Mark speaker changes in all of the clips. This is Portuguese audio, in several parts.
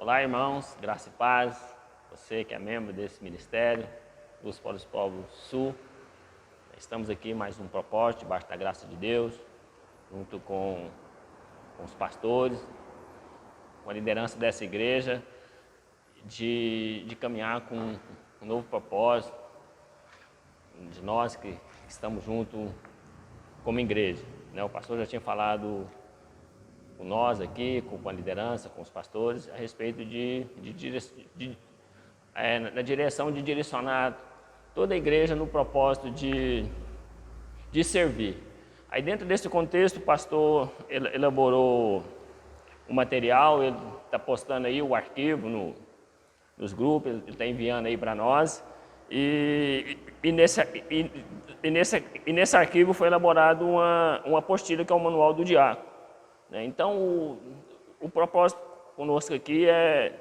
Speaker 1: Olá, irmãos, graça e paz, você que é membro desse ministério, Luz para os Povos Sul. Estamos aqui mais um propósito, debaixo da graça de Deus, junto com os pastores, com a liderança dessa igreja, de caminhar com um novo propósito, de nós que estamos juntos como igreja. O pastor já tinha falado com nós aqui, com a liderança, com os pastores, a respeito na direção de direcionar toda a igreja no propósito de servir. Aí dentro desse contexto o pastor elaborou o material, ele está postando aí o arquivo nos grupos, ele está enviando aí para nós, e nesse arquivo foi elaborado uma apostila que é o Manual do Diácono. Então, o propósito conosco aqui é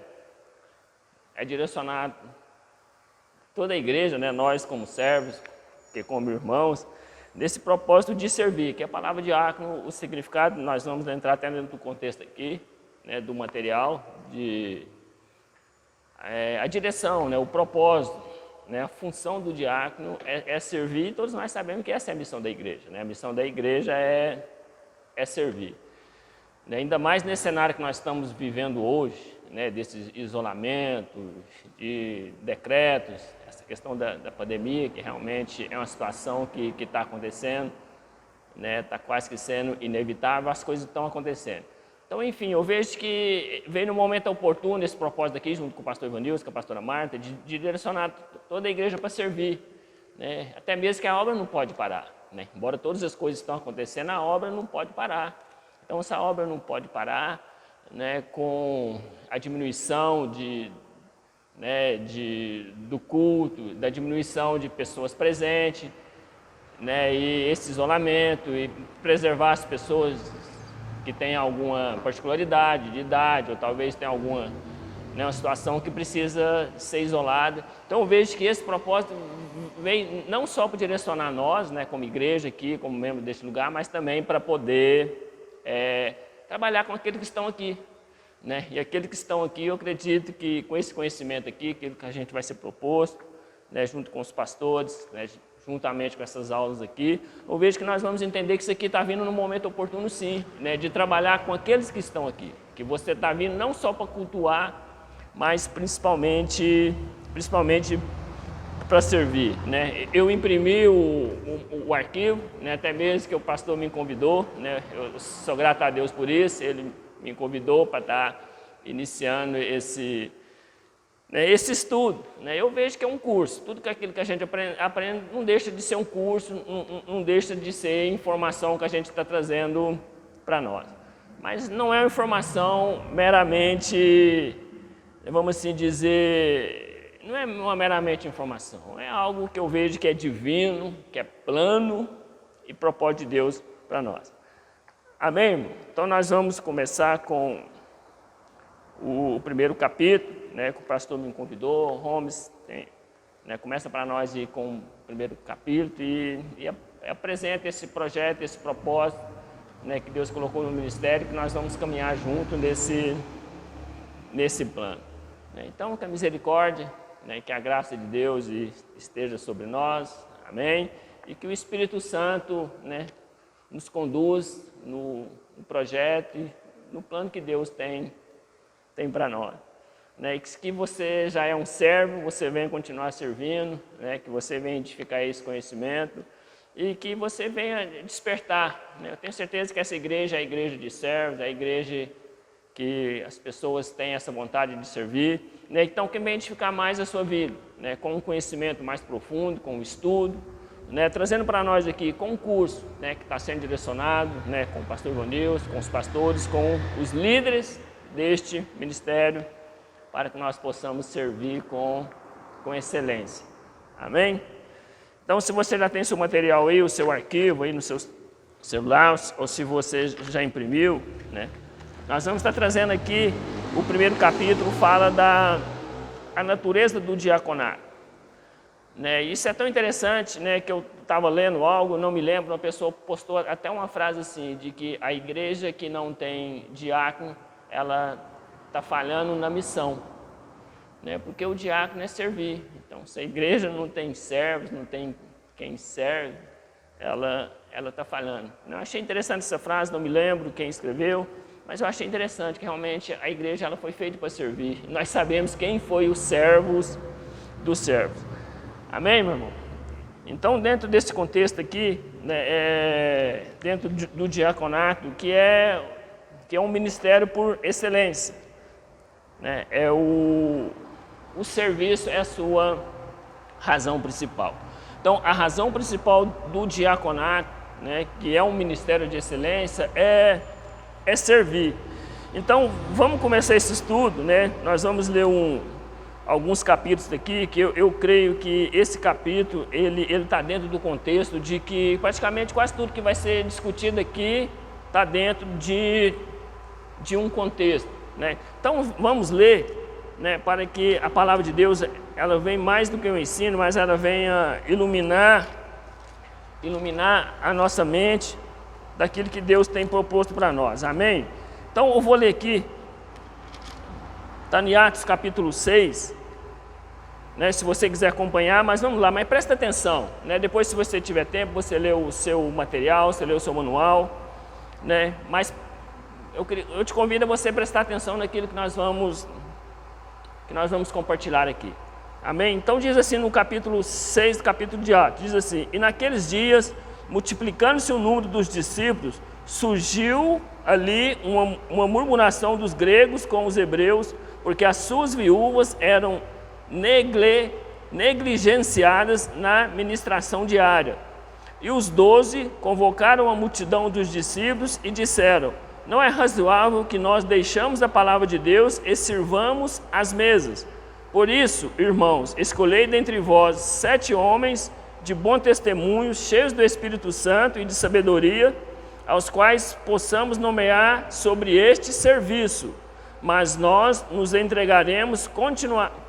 Speaker 1: direcionar toda a igreja, nós como servos, que como irmãos, nesse propósito de servir, que é a palavra diácono, o significado, nós vamos entrar até dentro do contexto aqui, do material, a direção, o propósito, a função do diácono é servir, e todos nós sabemos que essa é a missão da igreja, A missão da igreja é servir. Ainda mais nesse cenário que nós estamos vivendo hoje, desse isolamento, de decretos, essa questão da pandemia, que realmente é uma situação que está acontecendo, está quase que sendo inevitável, as coisas estão acontecendo. Então, enfim, eu vejo que veio no momento oportuno esse propósito aqui, junto com o pastor Ivanilson, com a pastora Marta, de direcionar toda a igreja para servir, até mesmo que a obra não pode parar, Embora todas as coisas estão acontecendo, a obra não pode parar. Então, essa obra não pode parar, com a diminuição do culto, da diminuição de pessoas presentes, e esse isolamento, e preservar as pessoas que têm alguma particularidade de idade, ou talvez tenham alguma uma situação que precisa ser isolada. Então, eu vejo que esse propósito vem não só para direcionar nós, como igreja aqui, como membro deste lugar, mas também para poder trabalhar com aqueles que estão aqui, E aqueles que estão aqui, eu acredito que com esse conhecimento aqui, aquilo que a gente vai ser proposto, junto com os pastores, juntamente com essas aulas aqui, eu vejo que nós vamos entender que isso aqui está vindo no momento oportuno, sim, de trabalhar com aqueles que estão aqui, que você está vindo não só para cultuar, mas principalmente para servir, Eu imprimi o arquivo, até mesmo que o pastor me convidou, Eu sou grato a Deus por isso, ele me convidou para estar iniciando esse estudo, Eu vejo que é um curso, tudo aquilo que a gente aprende não deixa de ser um curso, não deixa de ser informação que a gente está trazendo para nós. Mas não é uma informação meramente, vamos assim dizer, não é uma meramente informação, é algo que eu vejo que é divino, que é plano e propósito de Deus para nós. Amém, irmão? Então nós vamos começar com o primeiro capítulo, que o pastor me convidou, Holmes, começa para nós ir com o primeiro capítulo e apresenta esse projeto, esse propósito, que Deus colocou no ministério, que nós vamos caminhar junto nesse plano. Então, que a misericórdia, que a graça de Deus esteja sobre nós, amém? E que o Espírito Santo, nos conduz no projeto e no plano que Deus tem para nós. E que você já é um servo, você venha continuar servindo, que você venha edificar esse conhecimento e que você venha despertar. Eu tenho certeza que essa igreja é a igreja de servos, é a igreja que as pessoas têm essa vontade de servir, Então, que venha edificar mais a sua vida, com um conhecimento mais profundo, com o estudo, trazendo para nós aqui com um curso, que está sendo direcionado, com o pastor Ivanilson, com os pastores, com os líderes deste ministério, para que nós possamos servir com excelência. Amém? Então, se você já tem seu material aí, o seu arquivo aí no seu celular, ou se você já imprimiu, nós vamos estar trazendo aqui, o primeiro capítulo fala a natureza do diaconato. Isso é tão interessante, que eu estava lendo algo, não me lembro, uma pessoa postou até uma frase assim, de que a igreja que não tem diácono, ela está falhando na missão, né? Porque o diácono é servir. Então, se a igreja não tem servos, não tem quem serve, ela está falhando. Eu achei interessante essa frase, não me lembro quem escreveu, mas eu achei interessante que realmente a igreja ela foi feita para servir. Nós sabemos quem foi os servos dos servos. Amém, meu irmão? Então, dentro desse contexto aqui, né, dentro do diaconato, que é um ministério por excelência, né, o serviço é a sua razão principal. Então, a razão principal do diaconato, né, que é um ministério de excelência, é servir. Então, vamos começar esse estudo, né? Nós vamos ler alguns capítulos aqui, que eu creio que esse capítulo, ele está dentro do contexto de que praticamente quase tudo que vai ser discutido aqui está dentro de um contexto, né? Então, vamos ler, né, para que a palavra de Deus, ela vem mais do que o ensino, mas ela venha iluminar a nossa mente daquilo que Deus tem proposto para nós, amém? Então eu vou ler aqui, está em Atos capítulo 6, né, se você quiser acompanhar, mas vamos lá, mas presta atenção, né, depois se você tiver tempo, você lê o seu material, você lê o seu manual, né, mas eu te convido a você prestar atenção naquilo que nós vamos compartilhar aqui. Amém? Então diz assim no capítulo 6 do capítulo de Atos, diz assim: e naqueles dias, multiplicando-se o número dos discípulos, surgiu ali uma murmuração dos gregos com os hebreus, porque as suas viúvas eram negligenciadas na ministração diária. E os 12 convocaram a multidão dos discípulos e disseram: não é razoável que nós deixamos a palavra de Deus e sirvamos as mesas. Por isso, irmãos, escolhei dentre vós 7 homens de bom testemunho, cheios do Espírito Santo e de sabedoria, aos quais possamos nomear sobre este serviço, mas nós nos entregaremos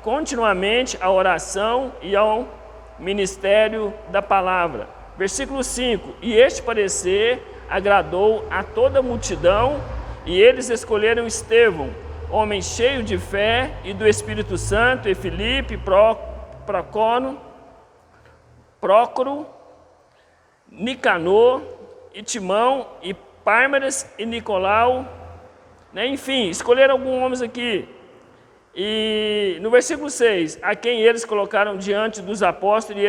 Speaker 1: continuamente à oração e ao ministério da palavra. Versículo 5, e este parecer agradou a toda a multidão, e eles escolheram Estevão, homem cheio de fé e do Espírito Santo, e Filipe, Prócoro, Nicanor, e Timão, e Pármenas, e Nicolau, né? Enfim, escolheram alguns homens aqui. E no versículo 6, a quem eles colocaram diante dos apóstolos, e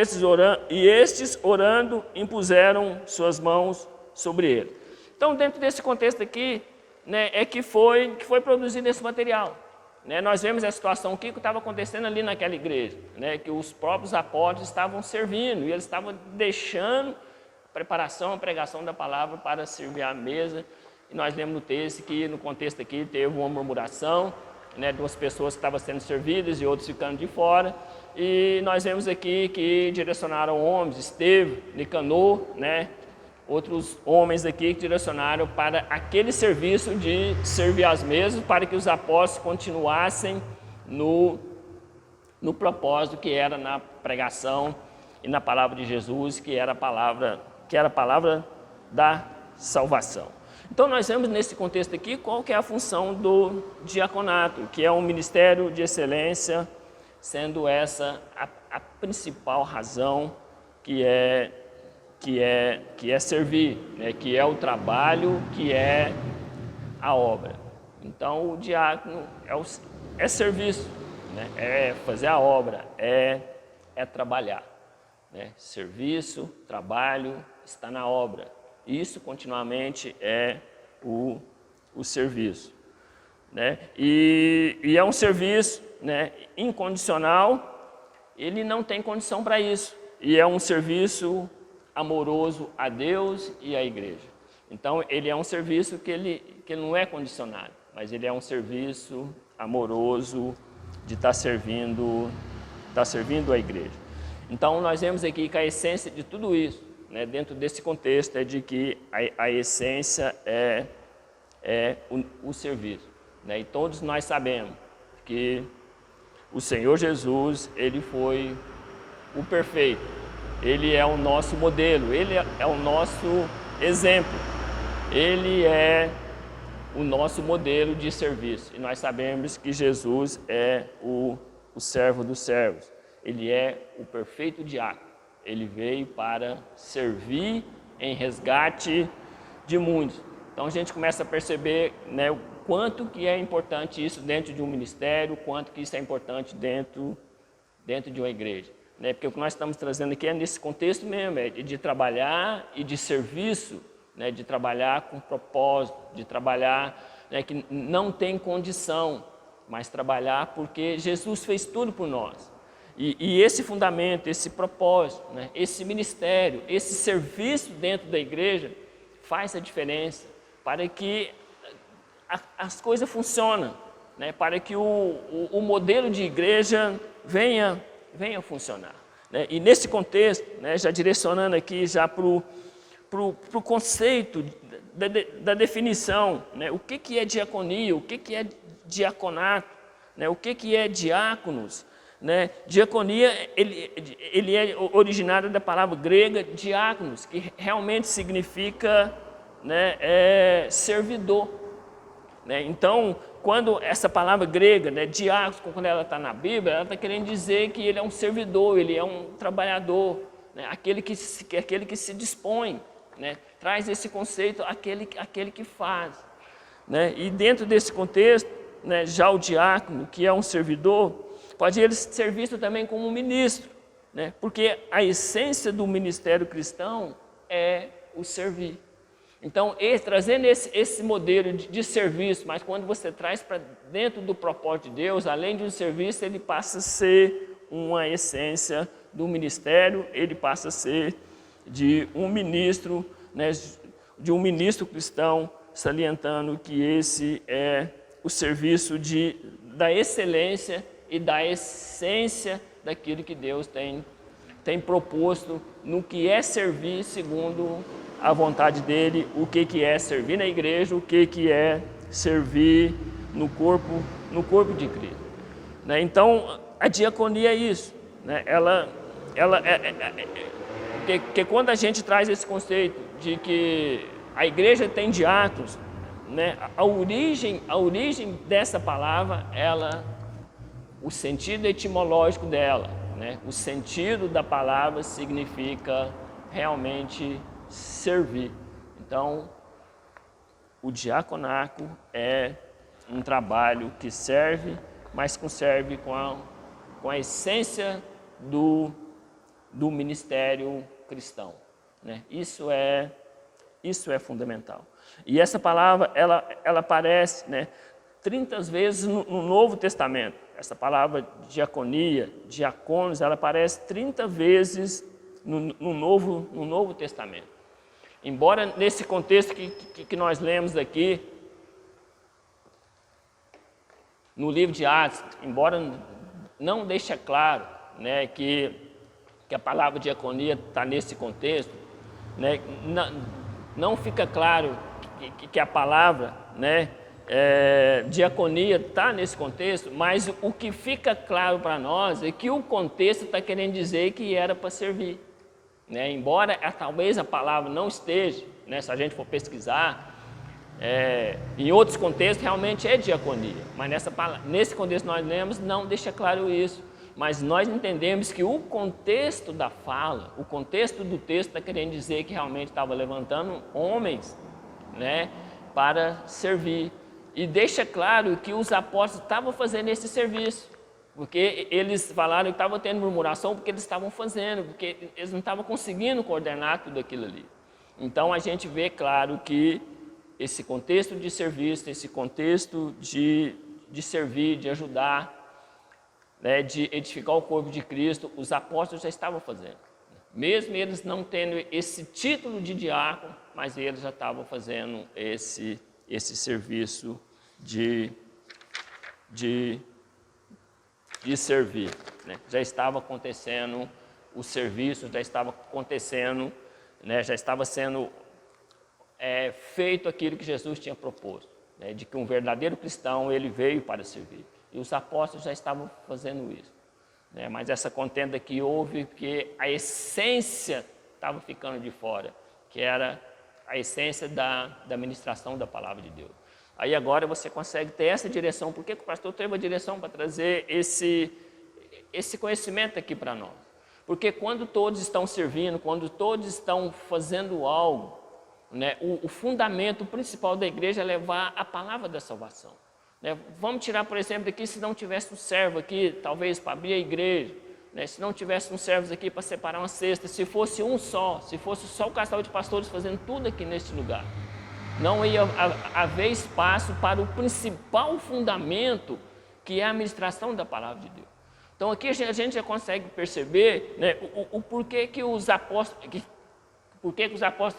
Speaker 1: estes orando, impuseram suas mãos sobre ele. Então, dentro desse contexto aqui, né, é que foi produzido esse material. Né? Nós vemos a situação que estava acontecendo ali naquela igreja, né, que os próprios apóstolos estavam servindo, e eles estavam deixando a preparação, a pregação da palavra para servir à mesa. E nós lemos no texto que, no contexto aqui, teve uma murmuração, né, duas pessoas que estavam sendo servidas e outros ficando de fora. E nós vemos aqui que direcionaram homens, Estevão, Nicanor, né, outros homens aqui que direcionaram para aquele serviço de servir às mesas, para que os apóstolos continuassem no propósito que era na pregação e na palavra de Jesus, que era a palavra da salvação. Então nós vemos nesse contexto aqui qual que é a função do diaconato, que é um ministério de excelência, sendo essa a principal razão que é servir, né? Que é o trabalho, que é a obra. Então o diácono é serviço, né? É fazer a obra, é trabalhar, né? Serviço, trabalho, está na obra. Isso continuamente é o serviço, né? E é um serviço, né, incondicional, ele não tem condição para isso. E é um serviço amoroso a Deus e à igreja. Então, ele é um serviço que não é condicionado, mas ele é um serviço amoroso de estar servindo a igreja. Então, nós vemos aqui que a essência de tudo isso, né, dentro desse contexto, é de que a essência é o serviço, né? E todos nós sabemos que o Senhor Jesus, ele foi o perfeito, ele é o nosso modelo, ele é o nosso exemplo, ele é o nosso modelo de serviço. E nós sabemos que Jesus é o servo dos servos. Ele é o perfeito diácono. Ele veio para servir em resgate de muitos. Então a gente começa a perceber, né, o quanto que é importante isso dentro de um ministério, o quanto que isso é importante dentro de uma igreja. Né? Porque o que nós estamos trazendo aqui é nesse contexto mesmo, é de trabalhar e de serviço, né, de trabalhar com propósito, de trabalhar, né, que não tem condição, mas trabalhar porque Jesus fez tudo por nós. E esse fundamento, esse propósito, né, esse ministério, esse serviço dentro da igreja faz a diferença para que as coisas funcionem, né, para que o modelo de igreja venha funcionar. Né? E nesse contexto, né, já direcionando aqui já para o conceito da definição, né, o que é diaconia, o que é diaconato, né, o que é diáconos. Né? Diaconia, ele é originário da palavra grega diáconos, que realmente significa, né, servidor. Né? Então, quando essa palavra grega, né, diáconos, quando ela está na Bíblia, ela está querendo dizer que ele é um servidor, ele é um trabalhador, né? aquele que se dispõe, né? Traz esse conceito, aquele que faz. Né? E dentro desse contexto, né, já o diácono, que é um servidor, pode ele ser visto também como um ministro, né? Porque a essência do ministério cristão é o servir. Então, trazendo esse modelo de serviço, mas quando você traz para dentro do propósito de Deus, além de um serviço, ele passa a ser uma essência do ministério, ele passa a ser de um ministro, né, de um ministro cristão, salientando que esse é o serviço da excelência e da essência daquilo que Deus tem proposto no que é servir segundo a vontade dele, o que é servir na igreja, o que é servir no corpo de Cristo. Né? Então, a diaconia é isso. Né? Que quando a gente traz esse conceito de que a igreja tem diáconos, né? a origem dessa palavra, o sentido etimológico dela, né? O sentido da palavra significa realmente servir. Então, o diaconato é um trabalho que serve, mas serve com a essência do ministério cristão. Né? Isso é fundamental. E essa palavra, ela aparece, né, 30 vezes no Novo Testamento. Essa palavra diaconia, diaconos, ela aparece 30 vezes no Novo Testamento. Embora nesse contexto que nós lemos aqui, no livro de Atos, embora não deixe claro, né, que a palavra diaconia está nesse contexto, né, não fica claro que a palavra, né, diaconia está nesse contexto, mas o que fica claro para nós é que o contexto está querendo dizer que era para servir. Né? Embora talvez a palavra não esteja, né, se a gente for pesquisar, em outros contextos realmente é diaconia, mas nesse contexto nós lemos não deixa claro isso. Mas nós entendemos que o contexto da fala, o contexto do texto está querendo dizer que realmente estava levantando homens, né, para servir. E deixa claro que os apóstolos estavam fazendo esse serviço, porque eles falaram que estavam tendo murmuração porque eles estavam fazendo, porque eles não estavam conseguindo coordenar tudo aquilo ali. Então a gente vê claro que esse contexto de serviço, esse contexto de servir, de ajudar, né, de edificar o corpo de Cristo, os apóstolos já estavam fazendo. Mesmo eles não tendo esse título de diácono, mas eles já estavam fazendo esse serviço de servir. Né? Já estava acontecendo o serviço, já estava acontecendo, né, já estava sendo feito aquilo que Jesus tinha proposto, né, de que um verdadeiro cristão ele veio para servir. E os apóstolos já estavam fazendo isso. Né? Mas essa contenda que houve, porque a essência estava ficando de fora, que era a essência da ministração da palavra de Deus. Aí agora você consegue ter essa direção. Por que o pastor teve a direção para trazer esse conhecimento aqui para nós? Porque quando todos estão servindo, quando todos estão fazendo algo, né, o fundamento principal da igreja é levar a palavra da salvação. Né? Vamos tirar, por exemplo, aqui, se não tivesse um servo aqui, talvez para abrir a igreja, né? Se não tivesse uns servos aqui para separar uma cesta, se fosse um só, se fosse só o casal de pastores fazendo tudo aqui neste lugar, não ia haver espaço para o principal fundamento, que é a administração da palavra de Deus. Então aqui a gente já consegue perceber, né, o porquê que os apóstolos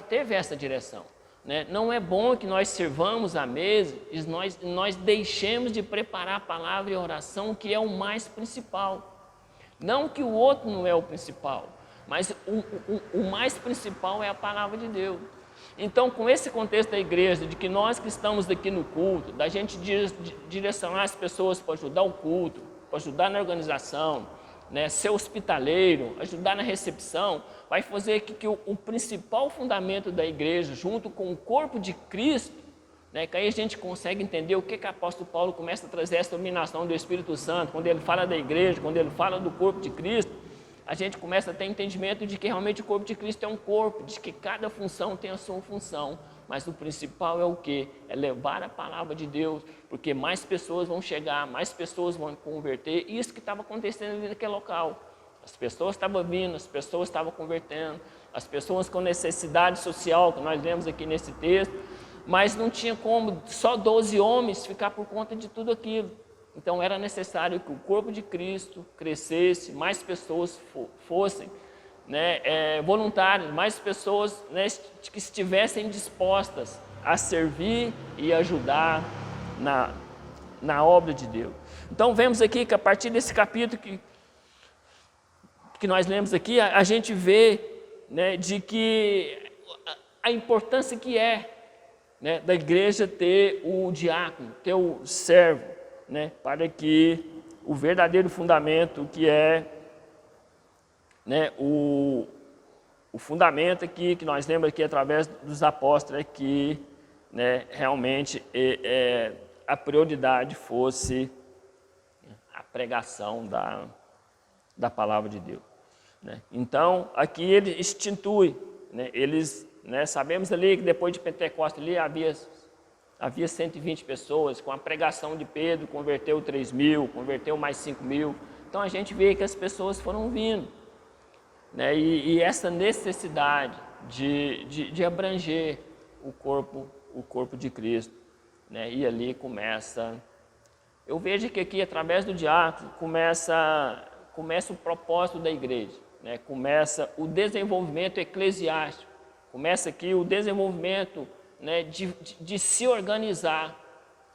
Speaker 1: teve essa direção. Né? Não é bom que nós servamos a mesa e nós deixemos de preparar a palavra e a oração, que é o mais principal. Não que o outro não é o principal, mas o mais principal é a palavra de Deus. Então, com esse contexto da igreja, de que nós que estamos aqui no culto, da gente direcionar as pessoas para ajudar o culto, para ajudar na organização, né, ser hospitaleiro, ajudar na recepção, vai fazer que o principal fundamento da igreja, junto com o corpo de Cristo, né, que aí a gente consegue entender o que o apóstolo Paulo começa a trazer essa iluminação do Espírito Santo, quando ele fala da igreja, quando ele fala do corpo de Cristo, a gente começa a ter entendimento de que realmente o corpo de Cristo é um corpo, de que cada função tem a sua função, mas o principal é o quê? É levar a palavra de Deus, porque mais pessoas vão chegar, mais pessoas vão converter, e isso que estava acontecendo ali naquele local. As pessoas estavam vindo, as pessoas estavam convertendo, as pessoas com necessidade social, que nós lemos aqui nesse texto, mas não tinha como só 12 homens ficar por conta de tudo aquilo. Então era necessário que o corpo de Cristo crescesse, mais pessoas fossem, né, voluntários, mais pessoas, né, que estivessem dispostas a servir e ajudar na obra de Deus. Então vemos aqui que a partir desse capítulo que nós lemos aqui, a gente vê, né, de que a importância que é, né, da igreja ter o diácono, ter o servo, né, para que o verdadeiro fundamento, que é, né, o fundamento aqui que nós lemos aqui através dos apóstolos, é que, né, realmente a prioridade fosse a pregação da palavra de Deus. Né? Então aqui ele institui, né, eles, né, sabemos ali que depois de Pentecostes ali havia 120 pessoas, com a pregação de Pedro converteu 3.000, converteu mais 5.000. Então a gente vê que as pessoas foram vindo, né? E essa necessidade de abranger o corpo de Cristo, né? E ali começa, eu vejo que aqui através do diácono começa o propósito da igreja, né? Começa o desenvolvimento eclesiástico, começa aqui o desenvolvimento, né, de se organizar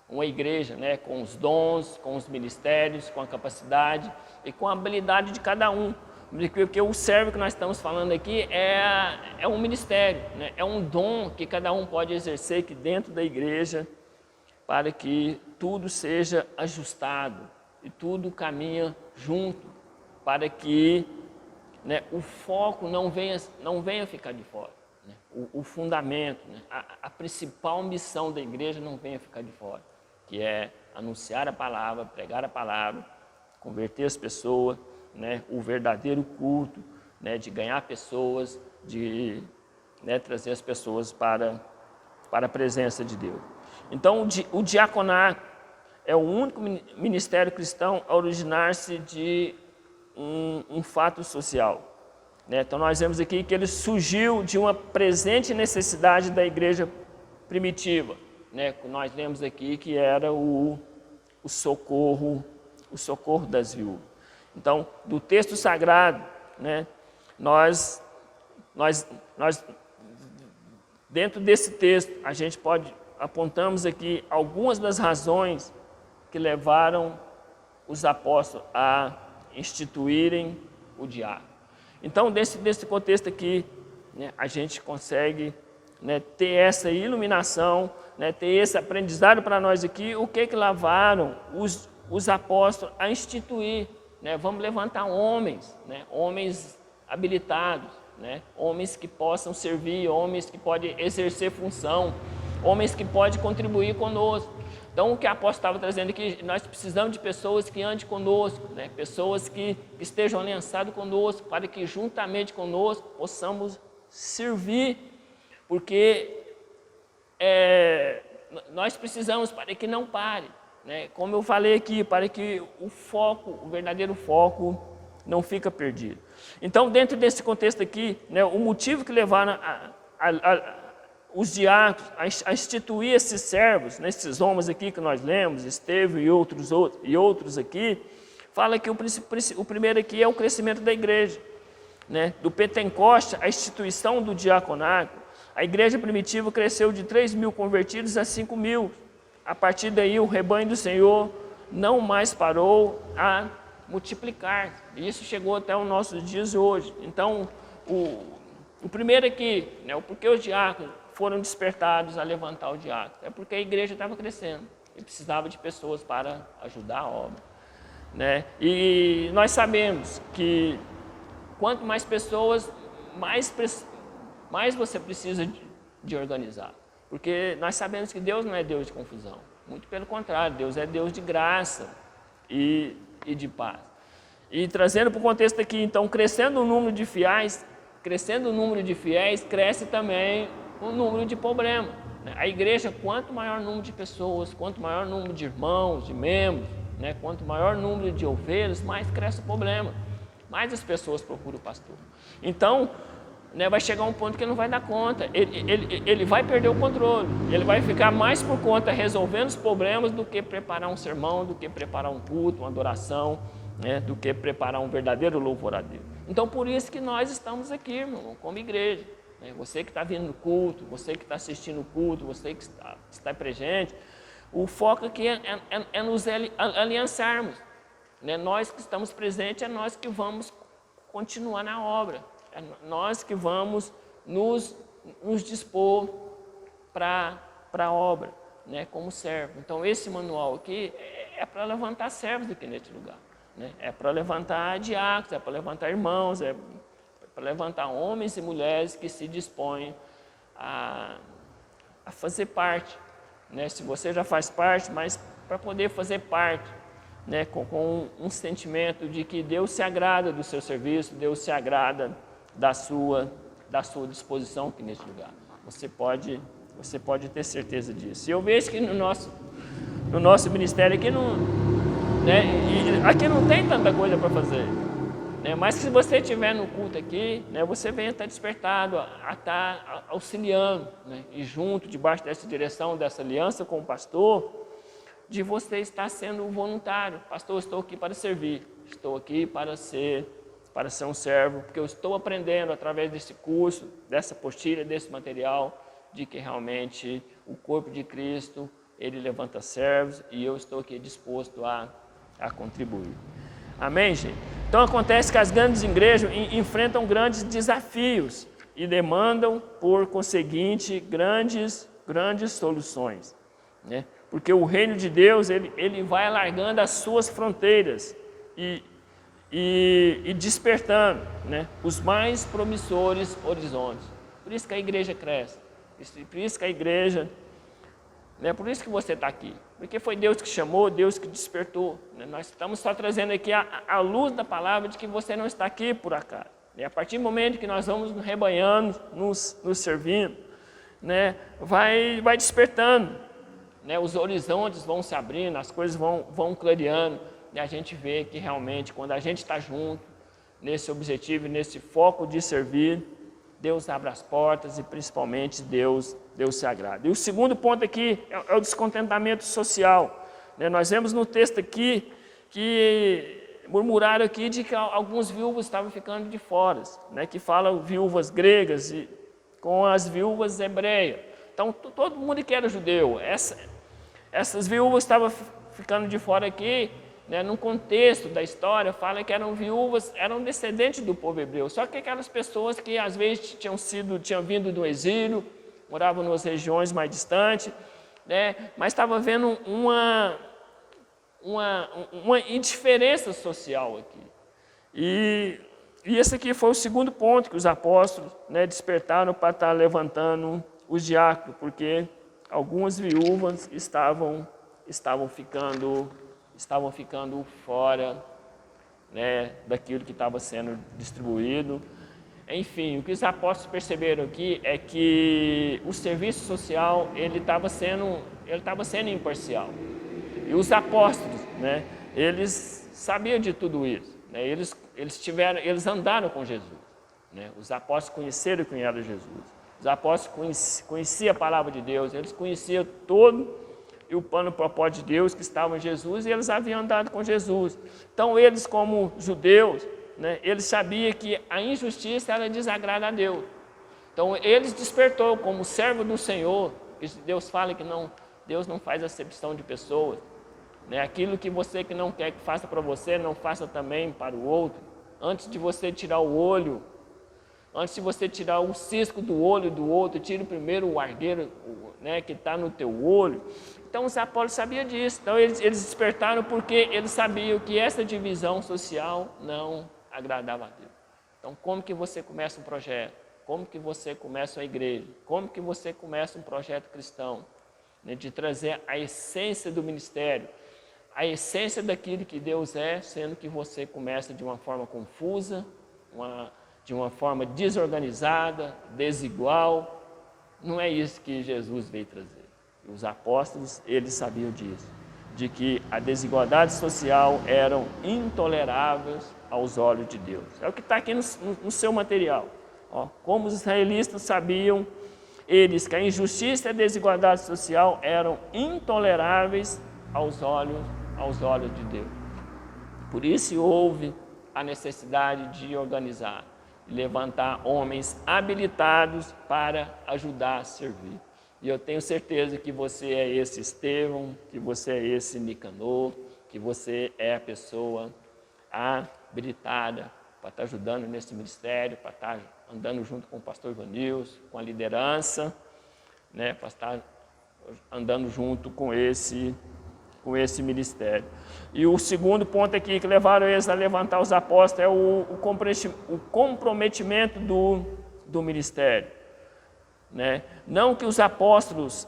Speaker 1: uma igreja, né, com os dons, com os ministérios, com a capacidade e com a habilidade de cada um. Porque o servo que nós estamos falando aqui é um ministério, né, é um dom que cada um pode exercer aqui dentro da igreja, para que tudo seja ajustado e tudo caminha junto, para que, né, o foco não venha ficar de fora. O fundamento, né, a principal missão da igreja não venha ficar de fora, que é anunciar a palavra, pregar a palavra, converter as pessoas, né, o verdadeiro culto, né, de ganhar pessoas, de, né, trazer as pessoas para a presença de Deus. Então o diaconato é o único ministério cristão a originar-se de um fato social. Então nós vemos aqui que ele surgiu de uma presente necessidade da igreja primitiva, né? Nós lemos aqui que era o socorro das viúvas. Então, do texto sagrado, né, nós dentro desse texto a gente apontamos aqui algumas das razões que levaram os apóstolos a instituírem o diácono. Então, desse contexto aqui, né, a gente consegue, né, ter essa iluminação, né, ter esse aprendizado para nós aqui, o que levaram os apóstolos a instituir. Né, vamos levantar homens, né, homens habilitados, né, homens que possam servir, homens que podem exercer função, homens que podem contribuir conosco. Então, o que a apóstolo estava trazendo aqui, nós precisamos de pessoas que andem conosco, né? Pessoas que estejam aliançadas conosco, para que juntamente conosco possamos servir, porque nós precisamos para que não pare, né? Como eu falei aqui, para que o verdadeiro foco não fica perdido. Então, dentro desse contexto aqui, né, o motivo que levaram os diáconos a instituir esses servos, nesses homens aqui que nós lemos, Estevão e outros aqui, fala que o primeiro aqui é o crescimento da igreja, né? Do Pentecoste, a instituição do diaconato, a igreja primitiva cresceu de 3.000 convertidos a 5.000. A partir daí, o rebanho do Senhor não mais parou a multiplicar. E isso chegou até os nossos dias hoje. Então, o primeiro aqui, né, o porquê os diáconos foram despertados a levantar o diácono, é porque a igreja estava crescendo e precisava de pessoas para ajudar a obra, né? E nós sabemos que quanto mais pessoas, mais você precisa de organizar, porque nós sabemos que Deus não é Deus de confusão, muito pelo contrário, Deus é Deus de graça e de paz. E trazendo para o contexto aqui, então, crescendo o número de fiéis, cresce também o número de problemas. A igreja, quanto maior número de pessoas, quanto maior número de irmãos, de membros, né, quanto maior número de ovelhas, mais cresce o problema, mais as pessoas procuram o pastor. Então, né, vai chegar um ponto que ele não vai dar conta, ele vai perder o controle, ele vai ficar mais por conta resolvendo os problemas do que preparar um sermão, do que preparar um culto, uma adoração, né, do que preparar um verdadeiro louvor a Deus. Então, por isso que nós estamos aqui, irmão, como igreja. Você que está vindo no culto, você que está assistindo o culto, você que está presente, o foco aqui é nos aliançarmos, né? Nós que estamos presentes, é nós que vamos continuar na obra, é nós que vamos nos dispor para a obra, né? Como servo. Então, esse manual aqui é para levantar servos aqui nesse lugar, né? É para levantar diáconos, é para levantar irmãos, é para levantar homens e mulheres que se dispõem a fazer parte, né? Se você já faz parte, mas para poder fazer parte, né? Com um sentimento de que Deus se agrada do seu serviço, Deus se agrada da sua disposição aqui nesse lugar. Você pode ter certeza disso. E eu vejo que no nosso ministério aqui aqui não tem tanta coisa para fazer. Mas se você estiver no culto aqui, você venha estar despertado, a estar auxiliando, e junto, debaixo dessa direção, dessa aliança com o pastor, de você estar sendo voluntário. Pastor, estou aqui para servir, estou aqui para ser um servo, porque eu estou aprendendo através desse curso, dessa apostila, desse material, de que realmente o corpo de Cristo, ele levanta servos, e eu estou aqui disposto a contribuir. Amém, gente? Então acontece que as grandes igrejas enfrentam grandes desafios e demandam, por conseguinte, grandes soluções, né? Porque o reino de Deus, ele vai alargando as suas fronteiras e despertando, né, os mais promissores horizontes. Por isso que a igreja cresce, por isso que a igreja... Por isso que você está aqui, porque foi Deus que chamou, Deus que despertou, né? Nós estamos só trazendo aqui a luz da palavra de que você não está aqui por acaso. A partir do momento que nós vamos nos rebanhando, nos servindo, né? vai despertando, né? Os horizontes vão se abrindo, as coisas vão clareando, e a gente vê que realmente quando a gente está junto, nesse objetivo, nesse foco de servir, Deus abre as portas e principalmente Deus se agrada. E o segundo ponto aqui é o descontentamento social. Nós vemos no texto aqui que murmuraram aqui de que alguns viúvos estavam ficando de fora, né, que falam viúvas gregas com as viúvas hebreias. Então todo mundo que era judeu, essas viúvas estavam ficando de fora aqui. Num contexto da história, fala que eram viúvas, eram descendentes do povo hebreu, só que aquelas pessoas que às vezes tinham vindo do exílio, moravam nas regiões mais distantes, né? Mas estava havendo uma indiferença social aqui. E esse aqui foi o segundo ponto que os apóstolos, né, despertaram para estar levantando os diáconos, porque algumas viúvas estavam estavam ficando fora, né, daquilo que estava sendo distribuído. Enfim, o que os apóstolos perceberam aqui é que o serviço social ele estava sendo imparcial. E os apóstolos, né, eles sabiam de tudo isso, né, eles andaram com Jesus, né, os apóstolos conheceram quem era Jesus, os apóstolos conheciam a palavra de Deus, eles conheciam todo e o plano e o propósito de Deus que estava em Jesus, e eles haviam andado com Jesus. Então eles, como judeus, né, eles sabiam que a injustiça era desagrada a Deus. Então eles despertou como servo do Senhor, que Deus fala que Deus não faz acepção de pessoas, né? Aquilo que você que não quer que faça para você, não faça também para o outro. Antes de você tirar o olho, antes de você tirar o cisco do olho do outro, tire primeiro o argueiro, né, que está no teu olho. Então os apóstolos sabiam disso. Então eles despertaram porque eles sabiam que essa divisão social não agradava a Deus. Então como que você começa um projeto? Como que você começa a igreja? Como que você começa um projeto cristão? Né, de trazer a essência do ministério, a essência daquilo que Deus é, sendo que você começa de uma forma confusa, de uma forma desorganizada, desigual. Não é isso que Jesus veio trazer. Os apóstolos, eles sabiam disso, de que a desigualdade social eram intoleráveis aos olhos de Deus. É o que está aqui no seu material. Ó, como os israelitas sabiam, eles, que a injustiça e a desigualdade social eram intoleráveis aos olhos de Deus. Por isso houve a necessidade de organizar, levantar homens habilitados para ajudar a servir. E eu tenho certeza que você é esse Estevão, que você é esse Nicanor, que você é a pessoa habilitada para estar ajudando nesse ministério, para estar andando junto com o pastor Ivanilson, com a liderança, né, para estar andando junto com esse ministério. E o segundo ponto aqui que levaram eles a levantar os apóstolos é o comprometimento do ministério. Né? Não que os apóstolos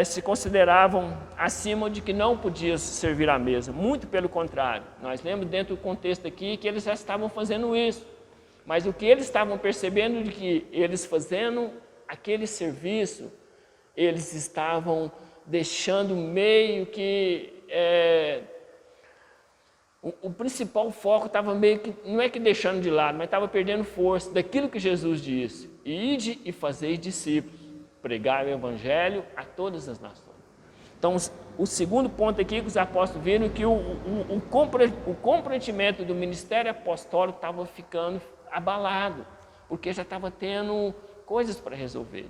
Speaker 1: se consideravam acima de que não podiam servir à mesa, muito pelo contrário. Nós lemos dentro do contexto aqui que eles já estavam fazendo isso, mas o que eles estavam percebendo de que eles fazendo aquele serviço, eles estavam deixando meio que o principal foco estava meio que, não é que deixando de lado, mas estava perdendo força daquilo que Jesus disse: ide e fazei discípulos, pregai o evangelho a todas as nações. Então, o segundo ponto aqui que os apóstolos viram que o comprometimento do ministério apostólico estava ficando abalado, porque já estava tendo coisas para resolver,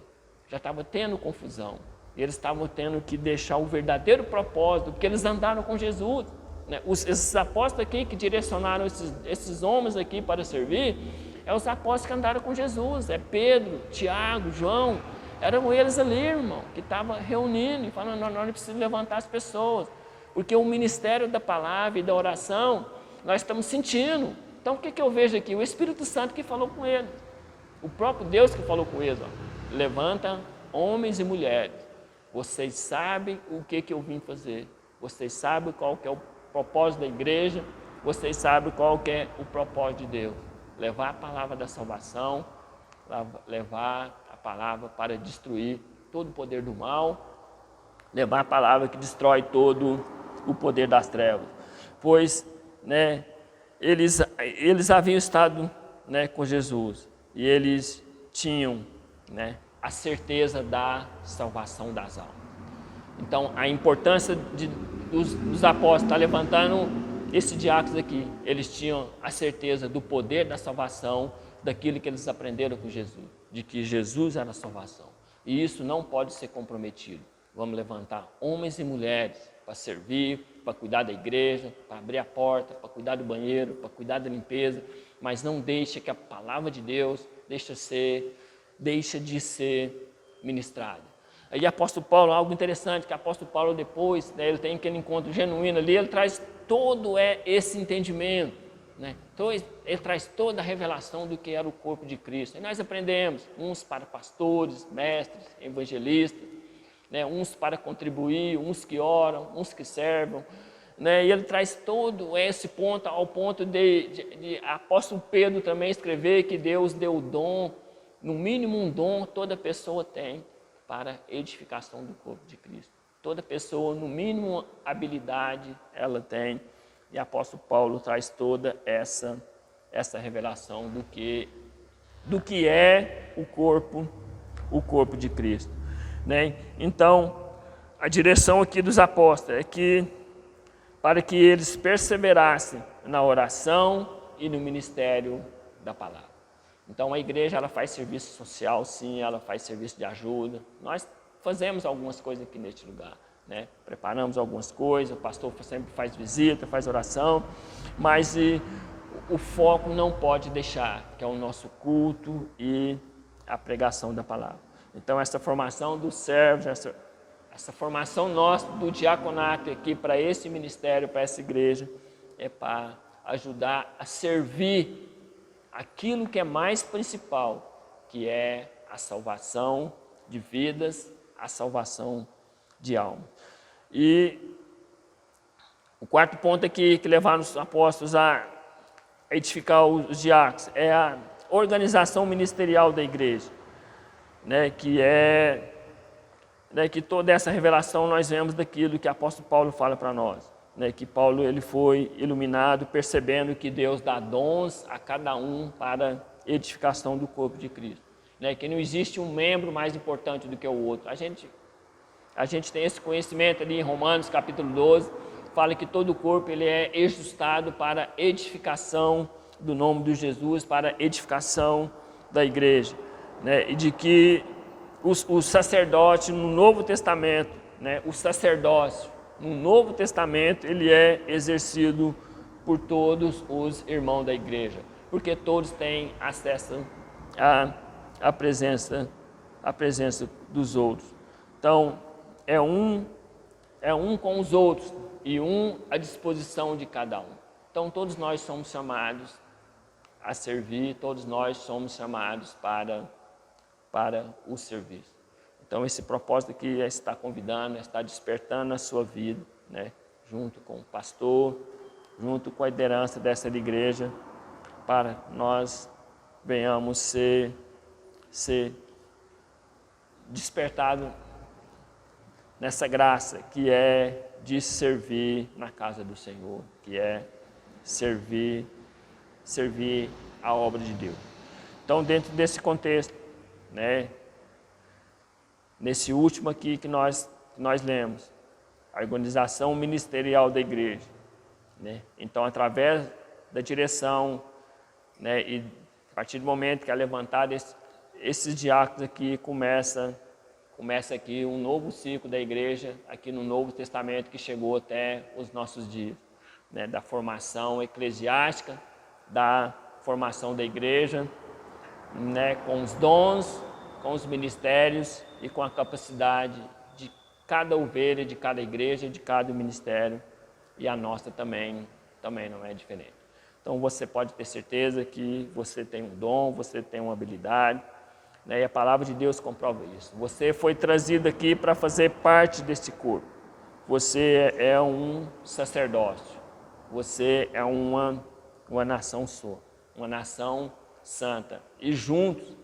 Speaker 1: já estava tendo confusão. E eles estavam tendo que deixar o verdadeiro propósito, porque eles andaram com Jesus. Né? Esses apóstolos aqui que direcionaram esses homens aqui para servir, é os apóstolos que andaram com Jesus, é Pedro, Tiago, João, eram eles ali, irmão, que estavam reunindo e falando: nós precisamos levantar as pessoas, porque o ministério da palavra e da oração, nós estamos sentindo. Então o que eu vejo aqui? O Espírito Santo que falou com eles, o próprio Deus que falou com eles: ó, levanta homens e mulheres, vocês sabem o que eu vim fazer, vocês sabem qual que é o propósito da igreja, vocês sabem qual que é o propósito de Deus, levar a palavra da salvação, levar a palavra para destruir todo o poder do mal, levar a palavra que destrói todo o poder das trevas. Pois, né, eles haviam estado, né, com Jesus e eles tinham, né, a certeza da salvação das almas. Então, a importância dos apóstolos estar levantando esses diáconos aqui, eles tinham a certeza do poder da salvação, daquilo que eles aprenderam com Jesus, de que Jesus era a salvação. E isso não pode ser comprometido. Vamos levantar homens e mulheres para servir, para cuidar da igreja, para abrir a porta, para cuidar do banheiro, para cuidar da limpeza, mas não deixe que a palavra de Deus deixa de ser ministrada. Aí apóstolo Paulo, algo interessante, que o apóstolo Paulo depois, né, ele tem aquele encontro genuíno ali, ele traz todo esse entendimento, né? Então, ele traz toda a revelação do que era o corpo de Cristo. E nós aprendemos, uns para pastores, mestres, evangelistas, né? Uns para contribuir, uns que oram, uns que servam, né? E ele traz todo esse ponto ao ponto de apóstolo Pedro também escrever que Deus deu o dom, no mínimo um dom toda pessoa tem para edificação do corpo de Cristo. Toda pessoa, no mínimo habilidade, ela tem. E apóstolo Paulo traz toda essa revelação do que é o corpo de Cristo, né? Então, a direção aqui dos apóstolos é que para que eles perseverassem na oração e no ministério da palavra. Então, a igreja ela faz serviço social, sim, ela faz serviço de ajuda. Nós fazemos algumas coisas aqui neste lugar, né? Preparamos algumas coisas, o pastor sempre faz visita, faz oração, mas o foco não pode deixar, que é o nosso culto e a pregação da palavra. Então, essa formação dos servos, essa formação nossa do diaconato aqui para esse ministério, para essa igreja, é para ajudar a servir aquilo que é mais principal, que é a salvação de vidas, a salvação de alma. E o quarto ponto aqui que levaram os apóstolos a edificar os diáconos é a organização ministerial da igreja, né, que toda essa revelação nós vemos daquilo que o apóstolo Paulo fala para nós, né, que Paulo ele foi iluminado percebendo que Deus dá dons a cada um para edificação do corpo de Cristo, né, que não existe um membro mais importante do que o outro. A gente tem esse conhecimento ali em Romanos capítulo 12, fala que todo o corpo ele é ajustado para edificação do nome de Jesus, para edificação da igreja, né? E de que o sacerdote no Novo Testamento, né? O sacerdócio no Novo Testamento ele é exercido por todos os irmãos da igreja, porque todos têm acesso à presença dos outros. Então é um com os outros e um à disposição de cada um. Então todos nós somos chamados a servir, todos nós somos chamados para o serviço. Então esse propósito aqui é estar convidando, é estar despertando a sua vida, né? Junto com o pastor, junto com a liderança dessa igreja, para nós venhamos ser despertados nessa graça que é de servir na casa do Senhor, que é servir a obra de Deus. Então, dentro desse contexto, né, nesse último aqui que nós lemos, a organização ministerial da igreja, né? Então, através da direção, né, e a partir do momento que é levantado esses diáconos aqui, começa aqui um novo ciclo da igreja, aqui no Novo Testamento, que chegou até os nossos dias, né, da formação eclesiástica, da formação da igreja, né, com os dons, com os ministérios e com a capacidade de cada ovelha, de cada igreja, de cada ministério, e a nossa também não é diferente. Então você pode ter certeza que você tem um dom, você tem uma habilidade, né, e a palavra de Deus comprova isso. Você foi trazido aqui para fazer parte desse corpo. Você é um sacerdócio. Você é uma nação só, uma nação santa. E juntos,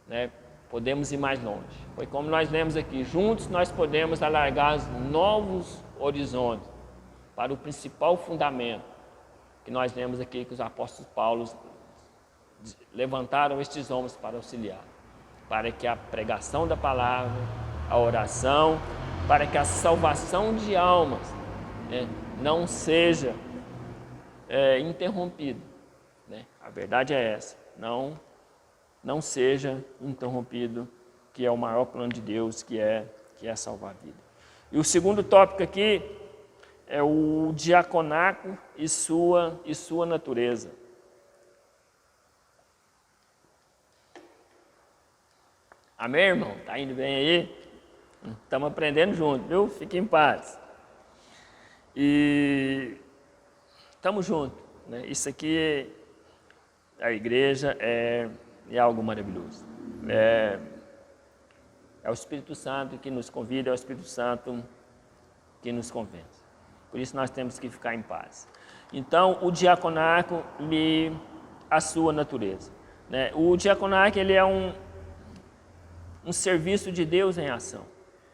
Speaker 1: né, podemos ir mais longe. Foi como nós lemos aqui. Juntos nós podemos alargar novos horizontes para o principal fundamento que nós lemos aqui, que os apóstolos Paulo levantaram estes homens para auxiliar, para que a pregação da palavra, a oração, para que a salvação de almas, né, não seja interrompida, né? A verdade é essa, não seja interrompido, que é o maior plano de Deus, que é salvar a vida. E o segundo tópico aqui é o diaconato e sua natureza. Amém, irmão? Tá indo bem aí? Estamos aprendendo juntos, viu? Fique em paz. E estamos juntos, né? Isso aqui, a igreja é algo maravilhoso. É o Espírito Santo que nos convida, é o Espírito Santo que nos convence. Por isso nós temos que ficar em paz. Então, o diaconato, a sua natureza, né? O diaconato, ele é um serviço de Deus em ação,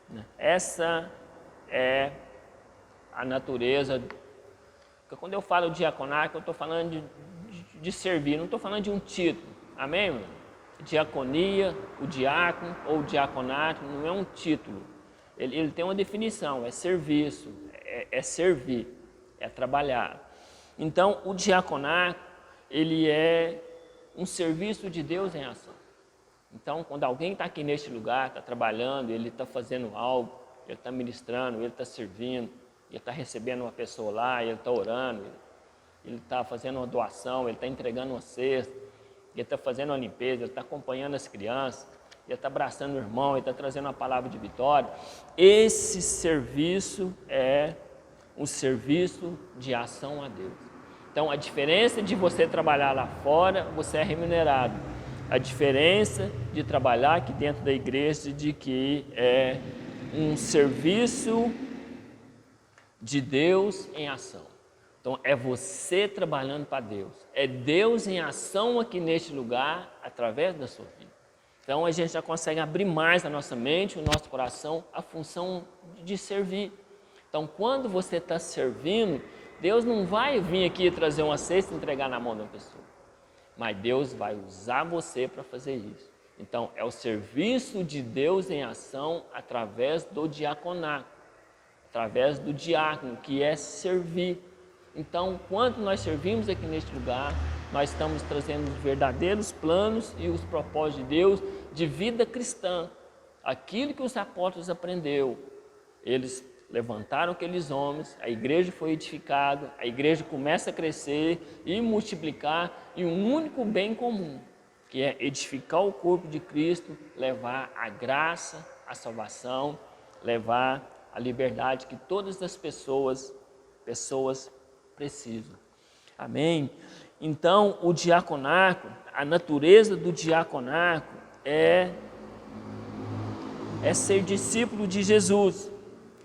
Speaker 1: né? Essa é a natureza. Quando eu falo diaconato, eu estou falando de servir, não estou falando de um título. Amém, irmão? Diaconia, o diácono ou o diaconato não é um título. Ele tem uma definição, é serviço, é servir, é trabalhar. Então, o diaconato, ele é um serviço de Deus em ação. Então, quando alguém está aqui neste lugar, está trabalhando, ele está fazendo algo, ele está ministrando, ele está servindo, ele está recebendo uma pessoa lá, ele está orando, ele está fazendo uma doação, ele está entregando uma cesta, ele está fazendo uma limpeza, ele está acompanhando as crianças, ele está abraçando o irmão, ele está trazendo uma palavra de vitória. Esse serviço é um serviço de ação a Deus. Então, a diferença de você trabalhar lá fora, você é remunerado. A diferença de trabalhar aqui dentro da igreja, de que é um serviço de Deus em ação. Então, é você trabalhando para Deus. É Deus em ação aqui neste lugar, através da sua vida. Então, a gente já consegue abrir mais a nossa mente, o nosso coração, a função de servir. Então, quando você está servindo, Deus não vai vir aqui trazer uma cesta e entregar na mão de uma pessoa. Mas Deus vai usar você para fazer isso. Então, é o serviço de Deus em ação através do diaconato, através do diácono, que é servir. Então, quando nós servimos aqui neste lugar, nós estamos trazendo os verdadeiros planos e os propósitos de Deus de vida cristã. Aquilo que os apóstolos aprenderam, eles levantaram aqueles homens, a igreja foi edificada, a igreja começa a crescer e multiplicar em um único bem comum, que é edificar o corpo de Cristo, levar a graça, a salvação, levar a liberdade que todas as pessoas precisam. Amém? Então, o diaconato, a natureza do diaconato é ser discípulo de Jesus.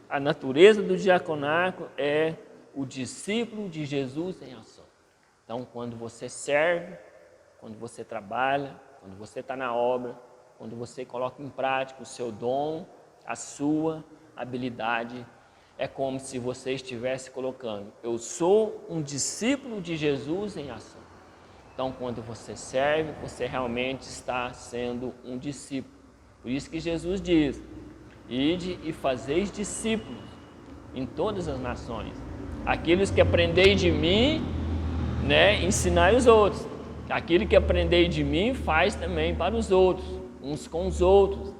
Speaker 1: A natureza do diaconato é o discípulo de Jesus em ação. Então, quando você serve, quando você trabalha, quando você está na obra, quando você coloca em prática o seu dom, a sua habilidade, é como se você estivesse colocando: eu sou um discípulo de Jesus em ação. Então, quando você serve, você realmente está sendo um discípulo. Por isso que Jesus diz: ide e fazeis discípulos em todas as nações. Aqueles que aprendei de mim, né, ensinai os outros. Aquilo que aprendei de mim, faz também para os outros, uns com os outros,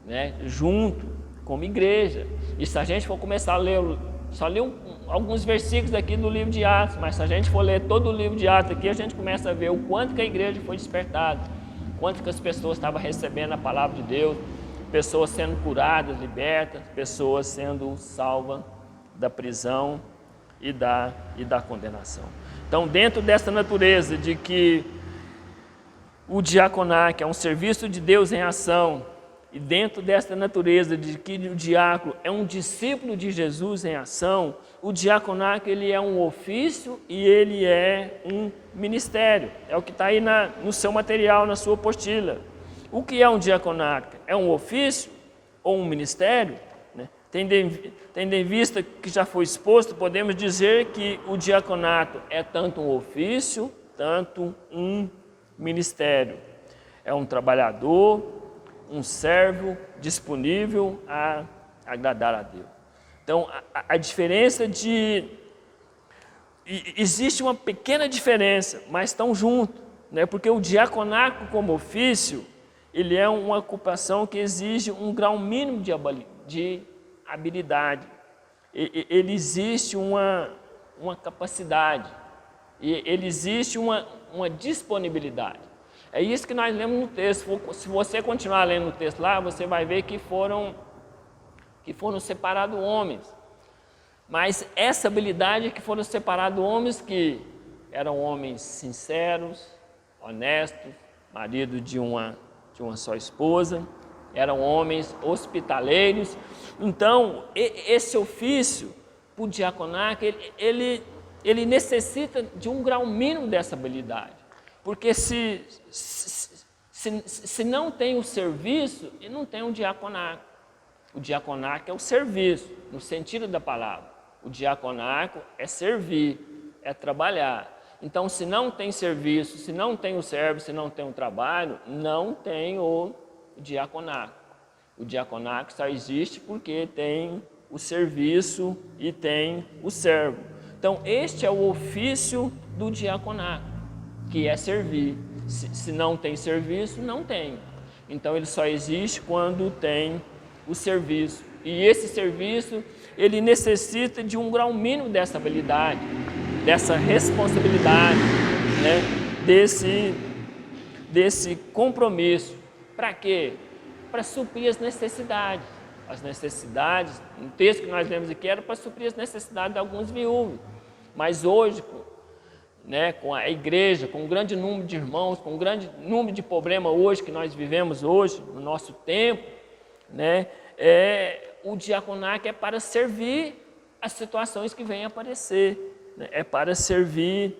Speaker 1: né, junto, como igreja. E se a gente for começar a ler, só ler alguns versículos aqui do livro de Atos, mas se a gente for ler todo o livro de Atos aqui, a gente começa a ver o quanto que a igreja foi despertada, quanto que as pessoas estavam recebendo a palavra de Deus, pessoas sendo curadas, libertas, pessoas sendo salvas da prisão e da condenação. Então, dentro dessa natureza de que o diaconato é um serviço de Deus em ação, e dentro dessa natureza de que o diácono é um discípulo de Jesus em ação, o diaconato ele é um ofício e ele é um ministério. É o que está aí no seu material, na sua apostila. O que é um diaconato? É um ofício ou um ministério? Né? Tendo em vista que já foi exposto, podemos dizer que o diaconato é tanto um ofício, tanto um ministério. É um trabalhador, um servo disponível a agradar a Deus. Então, a diferença existe uma pequena diferença, mas estão juntos, né? Porque o diaconato como ofício, ele é uma ocupação que exige um grau mínimo de habilidade. Ele existe uma capacidade, ele existe uma disponibilidade. É isso que nós lemos no texto. Se você continuar lendo o texto lá, você vai ver que foram separados homens. Mas essa habilidade é que foram separados homens que eram homens sinceros, honestos, marido de uma só esposa, eram homens hospitaleiros. Então, esse ofício, para o diaconato, ele necessita de um grau mínimo dessa habilidade. Porque se não tem o serviço, não tem um diaconato. O diaconato é o serviço, no sentido da palavra. O diaconato é servir, é trabalhar. Então, se não tem serviço, se não tem o servo, se não tem o trabalho, não tem o diaconato. O diaconato só existe porque tem o serviço e tem o servo. Então, este é o ofício do diaconato, que é servir. Se não tem serviço, não tem. Então, ele só existe quando tem o serviço. E esse serviço, ele necessita de um grau mínimo dessa habilidade, dessa responsabilidade, né? desse compromisso. Para quê? Para suprir as necessidades. As necessidades, no texto que nós lemos aqui, era para suprir as necessidades de alguns viúvos. Mas hoje, né, com a igreja, com um grande número de irmãos, com um grande número de problemas hoje que nós vivemos hoje, no nosso tempo, né, o diaconato é para servir as situações que vêm aparecer, né, é para servir,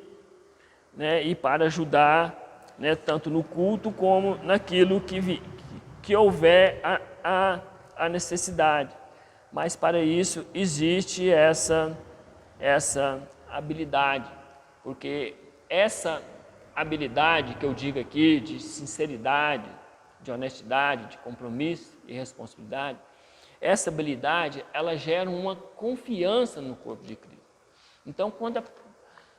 Speaker 1: né, e para ajudar, né, tanto no culto como naquilo que houver a necessidade. Mas para isso existe essa habilidade, porque essa habilidade que eu digo aqui de sinceridade, de honestidade, de compromisso e responsabilidade, essa habilidade, ela gera uma confiança no corpo de Cristo. Então, quando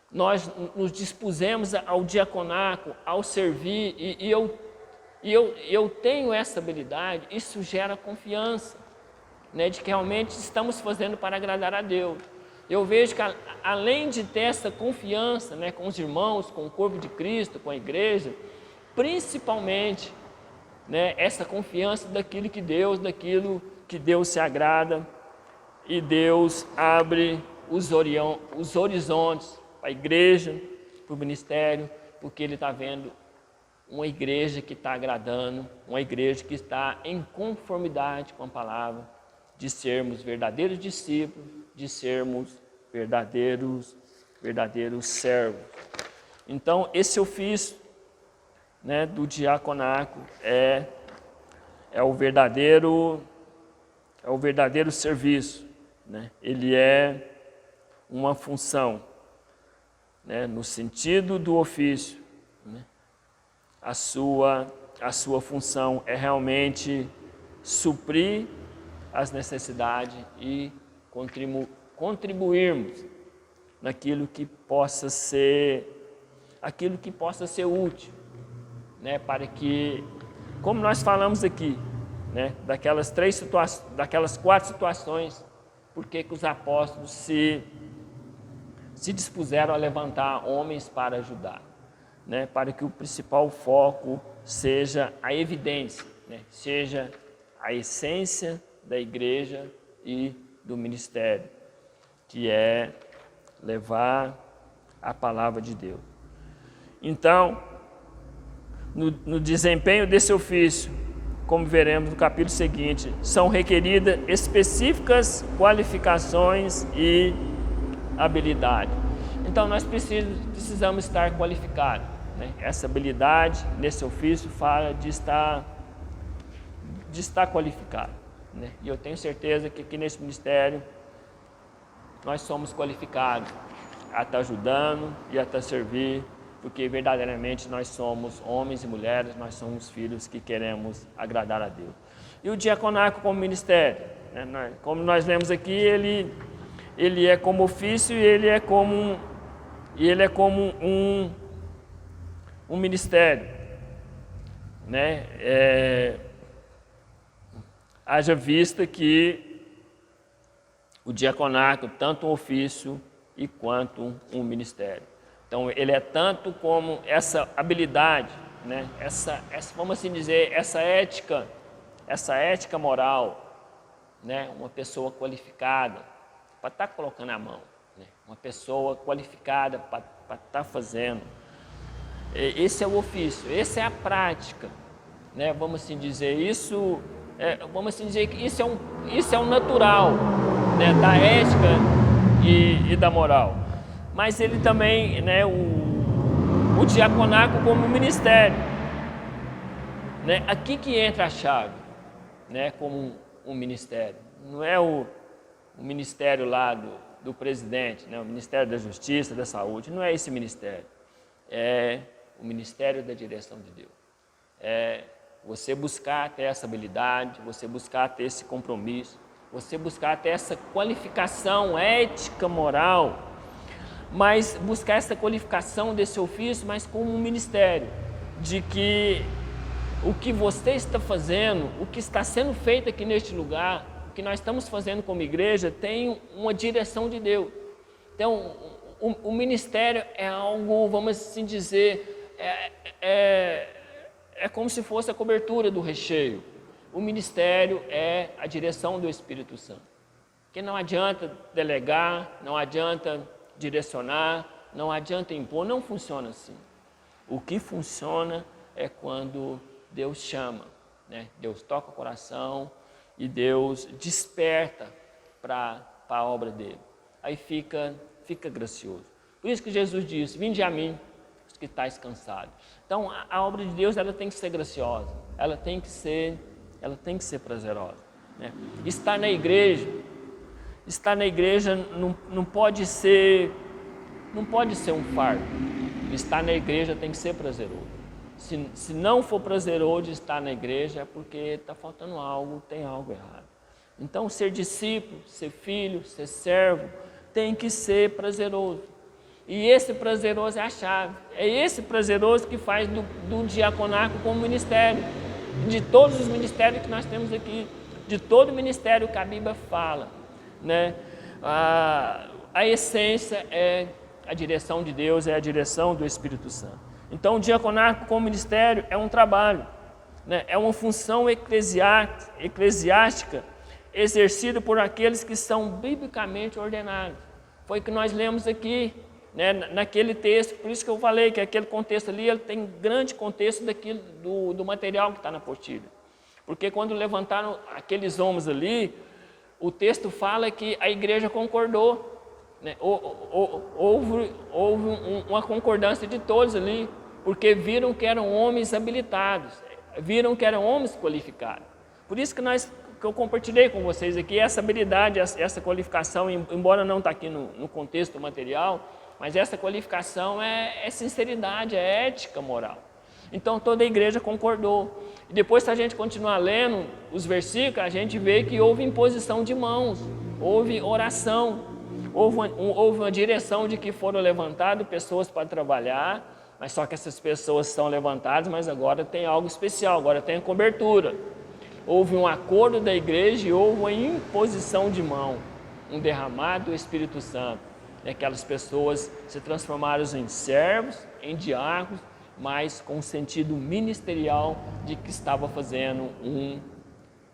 Speaker 1: nós nos dispusemos ao diaconato, ao servir, e eu tenho essa habilidade, isso gera confiança, né, de que realmente estamos fazendo para agradar a Deus. Eu vejo que, além de ter essa confiança, né, com os irmãos, com o corpo de Cristo, com a igreja, principalmente, né, essa confiança daquilo que Deus se agrada, e Deus abre os horizontes para a igreja, para o ministério, porque Ele está vendo uma igreja que está agradando, uma igreja que está em conformidade com a palavra, de sermos verdadeiros discípulos, de sermos verdadeiros servos. Então, esse ofício, né, do diaconato é o verdadeiro serviço, né? Ele é uma função, né, no sentido do ofício, né? A sua função é realmente suprir as necessidades e contribuirmos naquilo que possa ser útil, né, para que, como nós falamos aqui, né, daquelas 4 situações, por que os apóstolos se dispuseram a levantar homens para ajudar, né, para que o principal foco seja a evidência, né, seja a essência da igreja e do ministério, que é levar a palavra de Deus. Então, no desempenho desse ofício, como veremos no capítulo seguinte, são requeridas específicas qualificações e habilidade. Então, nós precisamos estar qualificados, né? Essa habilidade nesse ofício fala de estar qualificado, né? E eu tenho certeza que aqui nesse ministério nós somos qualificados a estar ajudando e a estar servir, porque verdadeiramente nós somos homens e mulheres, nós somos filhos que queremos agradar a Deus. E o diaconato como ministério, né? Como nós lemos aqui, ele é como ofício e ele é como um ministério, né? Haja vista que o diaconato, tanto um ofício e quanto um ministério. Então, ele é tanto como essa habilidade, né? Vamos assim dizer, essa ética moral, né? Uma pessoa qualificada para estar colocando a mão, né? Uma pessoa qualificada para estar fazendo. Esse é o ofício, essa é a prática, né? Vamos assim dizer, isso vamos assim dizer que isso é um natural, né, da ética e da moral. Mas ele também, né, o diaconato como ministério, né, aqui que entra a chave, né, como um ministério. Não é o ministério lá do presidente, né, o Ministério da Justiça, da Saúde, não é esse ministério. É o ministério da direção de Deus. É você buscar ter essa habilidade, você buscar ter esse compromisso, você buscar ter essa qualificação ética, moral, mas buscar essa qualificação desse ofício, mas como um ministério, de que o que você está fazendo, o que está sendo feito aqui neste lugar, o que nós estamos fazendo como igreja, tem uma direção de Deus. Então, o ministério é algo, vamos assim dizer, é como se fosse a cobertura do recheio. O ministério é a direção do Espírito Santo. Porque não adianta delegar, não adianta direcionar, não adianta impor, não funciona assim. O que funciona é quando Deus chama, né? Deus toca o coração e Deus desperta para a obra dele. Aí fica gracioso. Por isso que Jesus disse: vinde a mim, os que estáis cansados. Então a obra de Deus, ela tem que ser graciosa, ela tem que ser prazerosa, né? Estar na igreja não pode ser um fardo. Estar na igreja tem que ser prazeroso. Se não for prazeroso estar na igreja, é porque está faltando algo, tem algo errado. Então, ser discípulo, ser filho, ser servo, tem que ser prazeroso. E esse prazeroso é a chave. É esse prazeroso que faz do diaconato como ministério. De todos os ministérios que nós temos aqui, de todo ministério que a Bíblia fala, né? A essência é a direção de Deus, é a direção do Espírito Santo. Então, o diaconato como ministério é um trabalho, né? É uma função eclesiástica exercida por aqueles que são biblicamente ordenados. Foi o que nós lemos aqui, né, naquele texto. Por isso que eu falei que aquele contexto ali, ele tem grande contexto daquilo, do material que está na apostila. Porque quando levantaram aqueles homens ali, o texto fala que a igreja concordou, né? Houve uma concordância de todos ali, porque viram que eram homens habilitados, viram que eram homens qualificados. Por isso que eu compartilhei com vocês aqui essa habilidade, essa qualificação, embora não está aqui no contexto material, mas essa qualificação é sinceridade, é ética moral. Então toda a igreja concordou. E depois, se a gente continuar lendo os versículos, a gente vê que houve imposição de mãos, houve oração, houve uma direção de que foram levantadas pessoas para trabalhar, mas só que essas pessoas são levantadas, mas agora tem algo especial, agora tem a cobertura. Houve um acordo da igreja e houve uma imposição de mão, um derramado do Espírito Santo. Aquelas pessoas se transformaram em servos, em diáconos, mas com o sentido ministerial de que estava fazendo um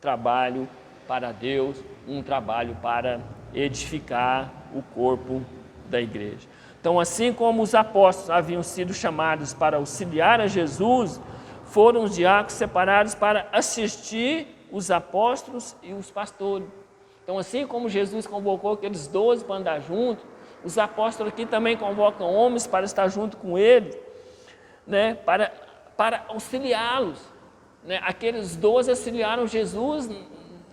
Speaker 1: trabalho para Deus, um trabalho para edificar o corpo da igreja. Então, assim como os apóstolos haviam sido chamados para auxiliar a Jesus, foram os diáconos separados para assistir os apóstolos e os pastores. Então, assim como Jesus convocou aqueles 12 para andar juntos, os apóstolos aqui também convocam homens para estar junto com eles, né, para auxiliá-los, né? Aqueles 12 auxiliaram Jesus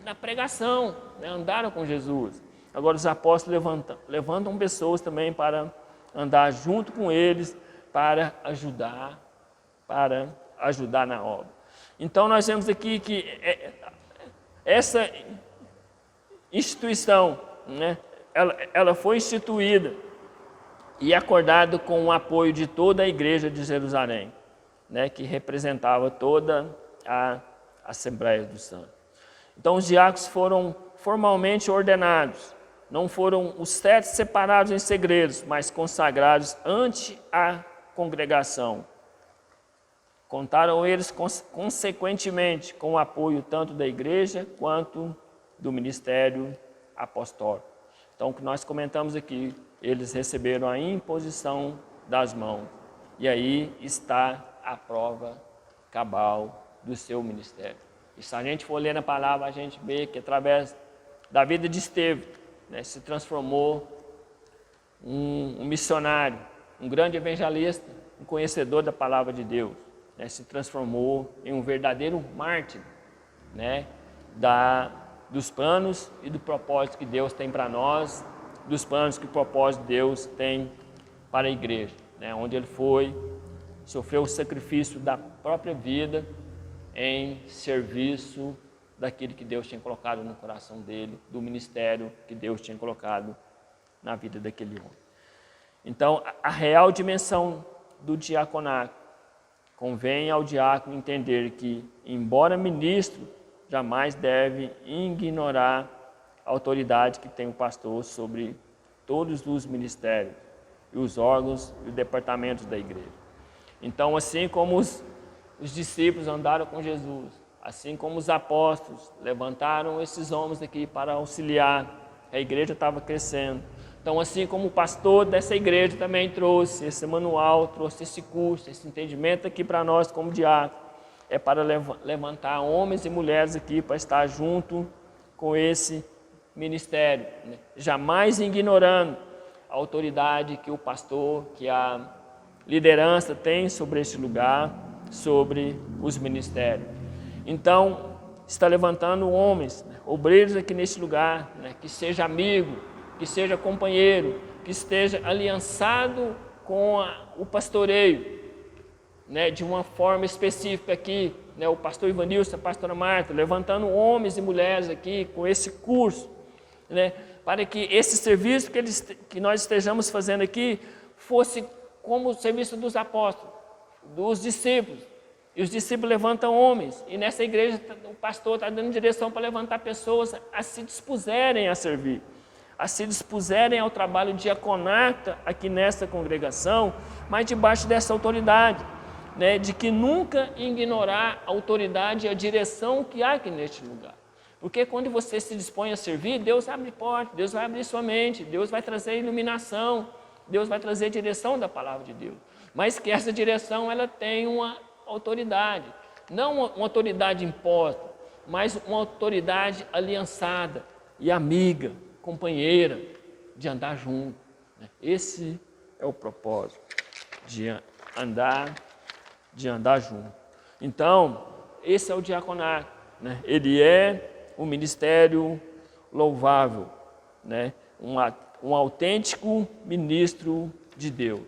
Speaker 1: na pregação, né? Andaram com Jesus. Agora os apóstolos levantam pessoas também para andar junto com eles, para ajudar na obra. Então nós vemos aqui que essa instituição, né, ela foi instituída e acordado com o apoio de toda a igreja de Jerusalém, né, que representava toda a Assembleia dos Santos. Então os diáconos foram formalmente ordenados, não foram os 7 separados em segredos, mas consagrados ante a congregação. Contaram eles consequentemente com o apoio tanto da igreja quanto do ministério apostólico. Então o que nós comentamos aqui, eles receberam a imposição das mãos. E aí está a prova cabal do seu ministério. E se a gente for ler na palavra, a gente vê que através da vida de Estevão, né, se transformou um missionário, um grande evangelista, um conhecedor da palavra de Deus, né, se transformou em um verdadeiro mártir, né, dos planos e do propósito que Deus tem para nós, dos planos que o propósito de Deus tem para a igreja, né, onde ele sofreu o sacrifício da própria vida em serviço daquilo que Deus tinha colocado no coração dele, do ministério que Deus tinha colocado na vida daquele homem. Então, a real dimensão do diaconato, convém ao diácono entender que, embora ministro, jamais deve ignorar a autoridade que tem o pastor sobre todos os ministérios, e os órgãos e os departamentos da igreja. Então, assim como os discípulos andaram com Jesus, assim como os apóstolos levantaram esses homens aqui para auxiliar, a igreja estava crescendo. Então, assim como o pastor dessa igreja também trouxe esse manual, trouxe esse curso, esse entendimento aqui para nós como diácono, é para levantar homens e mulheres aqui para estar junto com esse ministério, né? Jamais ignorando a autoridade que o pastor, que a liderança tem sobre esse lugar, sobre os ministérios. Então, está levantando homens, né, obreiros aqui nesse lugar, né, que seja amigo, que seja companheiro, que esteja aliançado com o pastoreio, né, de uma forma específica aqui, né, o pastor Ivanilson, a pastora Marta, levantando homens e mulheres aqui com esse curso, né, para que esse serviço que nós estejamos fazendo aqui fosse como o serviço dos apóstolos, dos discípulos. E os discípulos levantam homens, e nessa igreja o pastor está dando direção para levantar pessoas a se dispuserem a servir, a se dispuserem ao trabalho diaconato aqui nessa congregação, mas debaixo dessa autoridade, né, de que nunca ignorar a autoridade e a direção que há aqui neste lugar. Porque quando você se dispõe a servir, Deus abre porta, Deus vai abrir sua mente, Deus vai trazer iluminação, Deus vai trazer direção da palavra de Deus. Mas que essa direção ela tem uma autoridade, não uma autoridade imposta, mas uma autoridade aliançada e amiga, companheira, de andar junto. Esse é o propósito, de andar junto. Então, esse é o diaconato, né? Ele é um ministério louvável, né? Um autêntico ministro de Deus.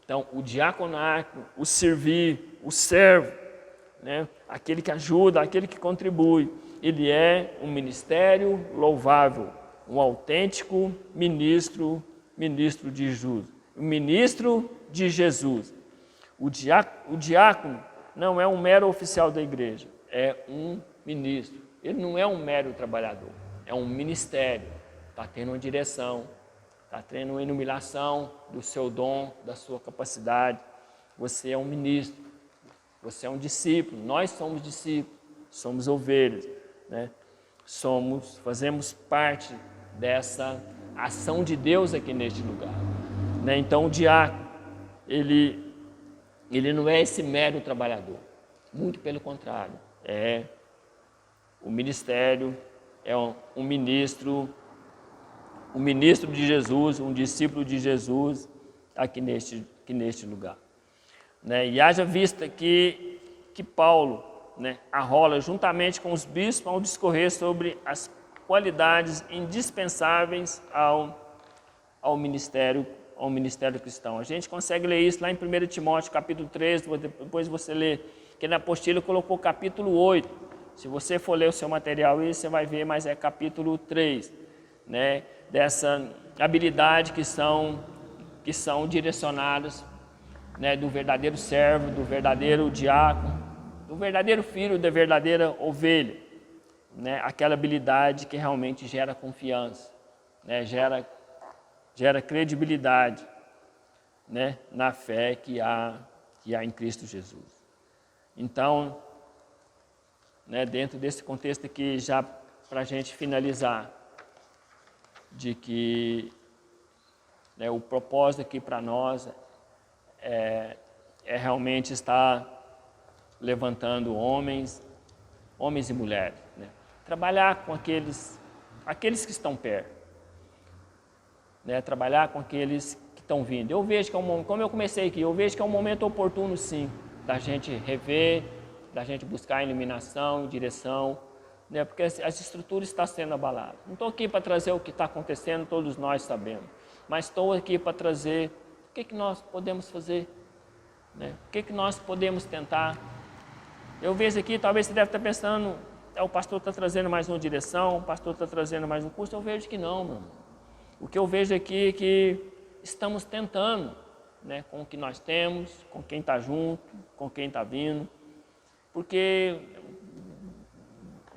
Speaker 1: Então, o diaconato, o servir, o servo, né? Aquele que ajuda, aquele que contribui, ele é um ministério louvável, um autêntico ministro de Jesus, um ministro de Jesus. O diácono não é um mero oficial da igreja, é um ministro. Ele não é um mero trabalhador, é um ministério, está tendo uma direção, está tendo uma iluminação do seu dom, da sua capacidade. Você é um ministro, você é um discípulo, nós somos discípulos, somos ovelhas, né? Fazemos parte dessa ação de Deus aqui neste lugar, né? Então o diácono, ele não é esse mero trabalhador, muito pelo contrário, o ministério, é um ministro de Jesus, um discípulo de Jesus aqui neste lugar, né? E haja vista que Paulo, né, arrola juntamente com os bispos ao discorrer sobre as qualidades indispensáveis ao ministério cristão. A gente consegue ler isso lá em 1 Timóteo capítulo 3, depois você lê, que na apostila colocou capítulo 8. Se você for ler o seu material aí, você vai ver, mas é capítulo 3, né, dessa habilidade que são direcionadas, né, do verdadeiro servo, do verdadeiro diácono, do verdadeiro filho, da verdadeira ovelha, né, aquela habilidade que realmente gera confiança, né, gera credibilidade, né, na fé que há em Cristo Jesus. Então, né, dentro desse contexto aqui, já para a gente finalizar, de que, né, o propósito aqui para nós é realmente estar levantando homens homens e mulheres, né? Trabalhar com aqueles que estão perto, né? Trabalhar com aqueles que estão vindo. Eu vejo que é um momento, como eu comecei aqui, eu vejo que é um momento oportuno, sim, da gente rever, da gente buscar iluminação, direção, né? Porque as estruturas estão sendo abaladas. Não estou aqui para trazer o que está acontecendo, todos nós sabemos, mas estou aqui para trazer o que nós podemos fazer, né? O que nós podemos tentar. Eu vejo aqui, talvez você deve estar pensando, o pastor está trazendo mais uma direção, o pastor está trazendo mais um curso. Eu vejo que não, meu irmão. O que eu vejo aqui é que estamos tentando, né, com o que nós temos, com quem está junto, com quem está vindo, porque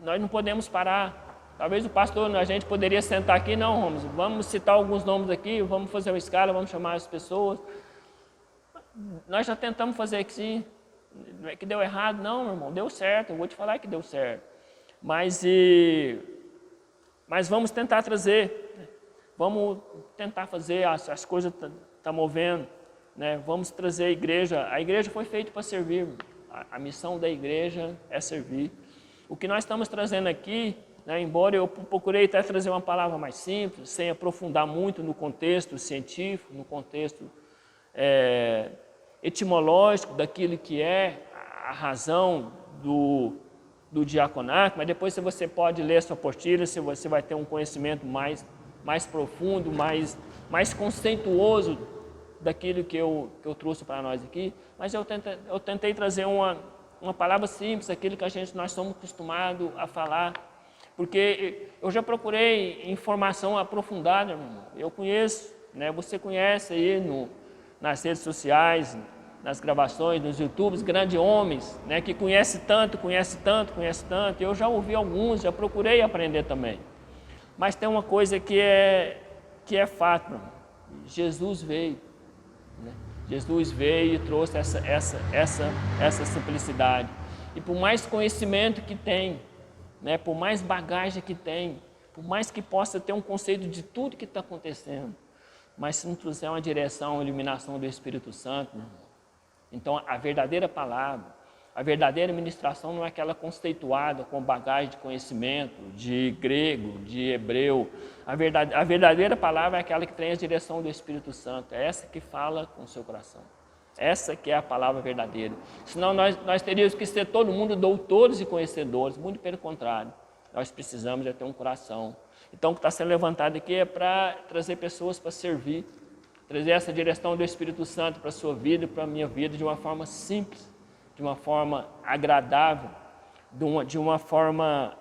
Speaker 1: nós não podemos parar. Talvez o pastor, a gente poderia sentar aqui, não, vamos citar alguns nomes aqui, vamos fazer uma escala, vamos chamar as pessoas. Nós já tentamos fazer aqui, não é que deu errado, não, meu irmão, deu certo, eu vou te falar que deu certo. Mas vamos tentar trazer, vamos tentar fazer, as coisas estão movendo, né? Vamos trazer a igreja foi feita para servir, a missão da igreja é servir. O que nós estamos trazendo aqui, né, embora eu procurei até trazer uma palavra mais simples, sem aprofundar muito no contexto científico, no contexto etimológico daquilo que é a razão do diaconato, mas depois você pode ler a sua apostila, você vai ter um conhecimento mais profundo, mais conceituoso daquilo que eu trouxe para nós aqui. Mas eu tentei trazer uma palavra simples, aquilo que nós somos acostumados a falar, porque eu já procurei informação aprofundada, meu irmão. Eu conheço, né, você conhece aí nas redes sociais, nas gravações, nos YouTubes, grandes homens, né, que conhece tanto. Eu já ouvi alguns, já procurei aprender também. Mas tem uma coisa que é fato, meu irmão. Jesus veio, né? Jesus veio e trouxe essa simplicidade. E por mais conhecimento que tem, né, por mais bagagem que tem, por mais que possa ter um conceito de tudo que está acontecendo, mas se não trouxer uma direção, uma iluminação do Espírito Santo, né? Então a verdadeira palavra, a verdadeira ministração não é aquela conceituada com bagagem de conhecimento, de grego, de hebreu. A verdadeira palavra é aquela que tem a direção do Espírito Santo, é essa que fala com o seu coração. Essa que é a palavra verdadeira. Senão nós teríamos que ser todo mundo doutores e conhecedores, muito pelo contrário. Nós precisamos de ter um coração. Então o que está sendo levantado aqui é para trazer pessoas para servir, trazer essa direção do Espírito Santo para a sua vida e para a minha vida de uma forma simples, de uma forma agradável, de uma forma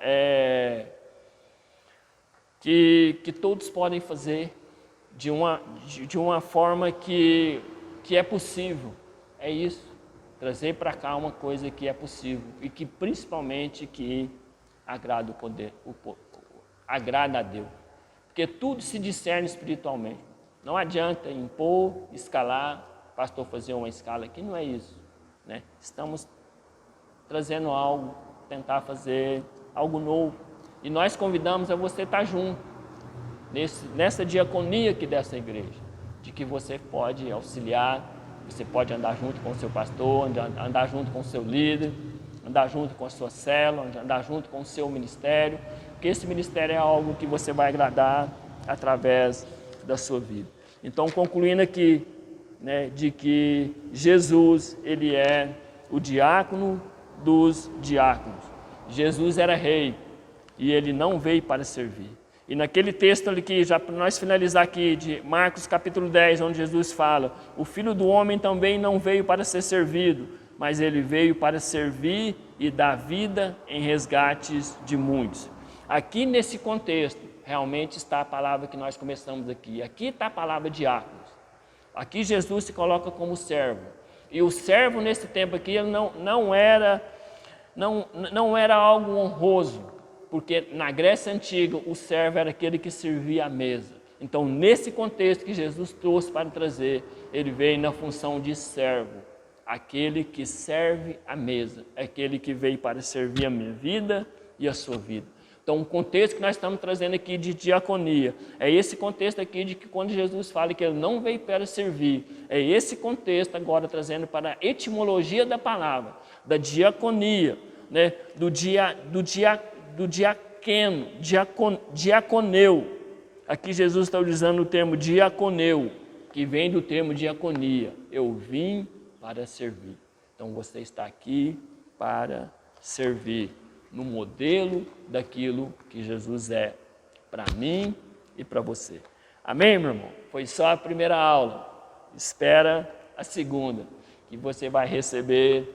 Speaker 1: que todos podem fazer, de uma forma que é possível. É isso, trazer para cá uma coisa que é possível e que principalmente que agrada agrada a Deus. Porque tudo se discerne espiritualmente. Não adianta impor, escalar, pastor fazer uma escala aqui, não é isso, né? Estamos trazendo algo, tentar fazer algo novo. E nós convidamos a você estar junto, nessa diaconia aqui dessa igreja, de que você pode auxiliar, você pode andar junto com o seu pastor, andar junto com o seu líder, andar junto com a sua célula, andar junto com o seu ministério, porque esse ministério é algo que você vai agradar através da sua vida. Então, concluindo aqui, né, de que Jesus, ele é o diácono dos diáconos. Jesus era rei e ele não veio para servir. E naquele texto ali que, já para nós finalizar aqui, de Marcos capítulo 10, onde Jesus fala, o Filho do Homem também não veio para ser servido, mas ele veio para servir e dar vida em resgates de muitos. Aqui nesse contexto, realmente está a palavra que nós começamos aqui. Aqui está a palavra diáconos. Aqui Jesus se coloca como servo. E o servo nesse tempo aqui não era algo honroso, porque na Grécia Antiga o servo era aquele que servia à mesa. Então, nesse contexto que Jesus trouxe para trazer, ele veio na função de servo. Aquele que serve à mesa, aquele que veio para servir a minha vida e a sua vida. Então, o contexto que nós estamos trazendo aqui de diaconia, é esse contexto aqui de que quando Jesus fala que ele não veio para servir, é esse contexto agora trazendo para a etimologia da palavra, da diaconia, né, do diaconeu. Aqui Jesus está utilizando o termo diaconeu, que vem do termo diaconia. Eu vim para servir. Então você está aqui para servir, no modelo daquilo que Jesus é, para mim e para você. Amém, meu irmão? Foi só a primeira aula. Espera a segunda, que você vai receber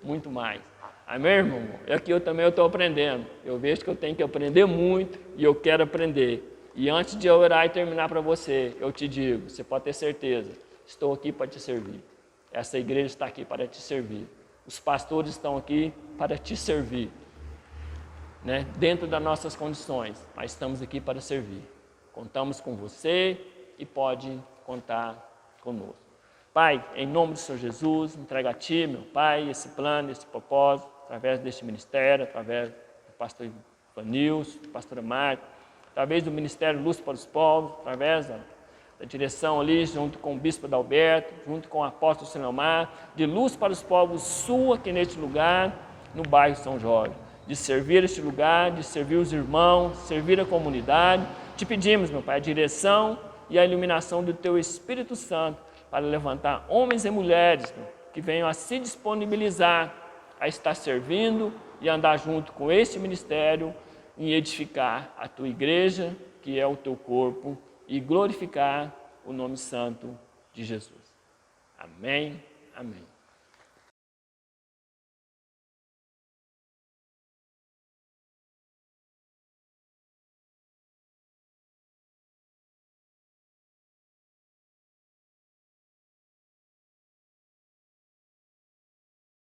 Speaker 1: muito mais. Amém, irmão? Aqui eu também estou aprendendo. Eu vejo que eu tenho que aprender muito e eu quero aprender. E antes de eu orar e terminar para você, eu te digo, você pode ter certeza, estou aqui para te servir. Essa igreja está aqui para te servir. Os pastores estão aqui para te servir, né? Dentro das nossas condições, mas estamos aqui para servir. Contamos com você e pode contar conosco. Pai, em nome do Senhor Jesus, entrega a Ti, meu Pai, esse plano, esse propósito, através deste ministério, através do pastor Ivanilson, da pastora Marta, através do Ministério Luz para os Povos, através da direção ali, junto com o Bispo Adalberto, junto com o apóstolo Sinomar, de Luz para os Povos Sul, aqui neste lugar, no bairro São Jorge, de servir este lugar, de servir os irmãos, servir a comunidade. Te pedimos, meu Pai, a direção e a iluminação do Teu Espírito Santo para levantar homens e mulheres, meu, que venham a se disponibilizar a estar servindo e andar junto com este ministério em edificar a Tua igreja, que é o Teu corpo, e glorificar o nome santo de Jesus. Amém, amém.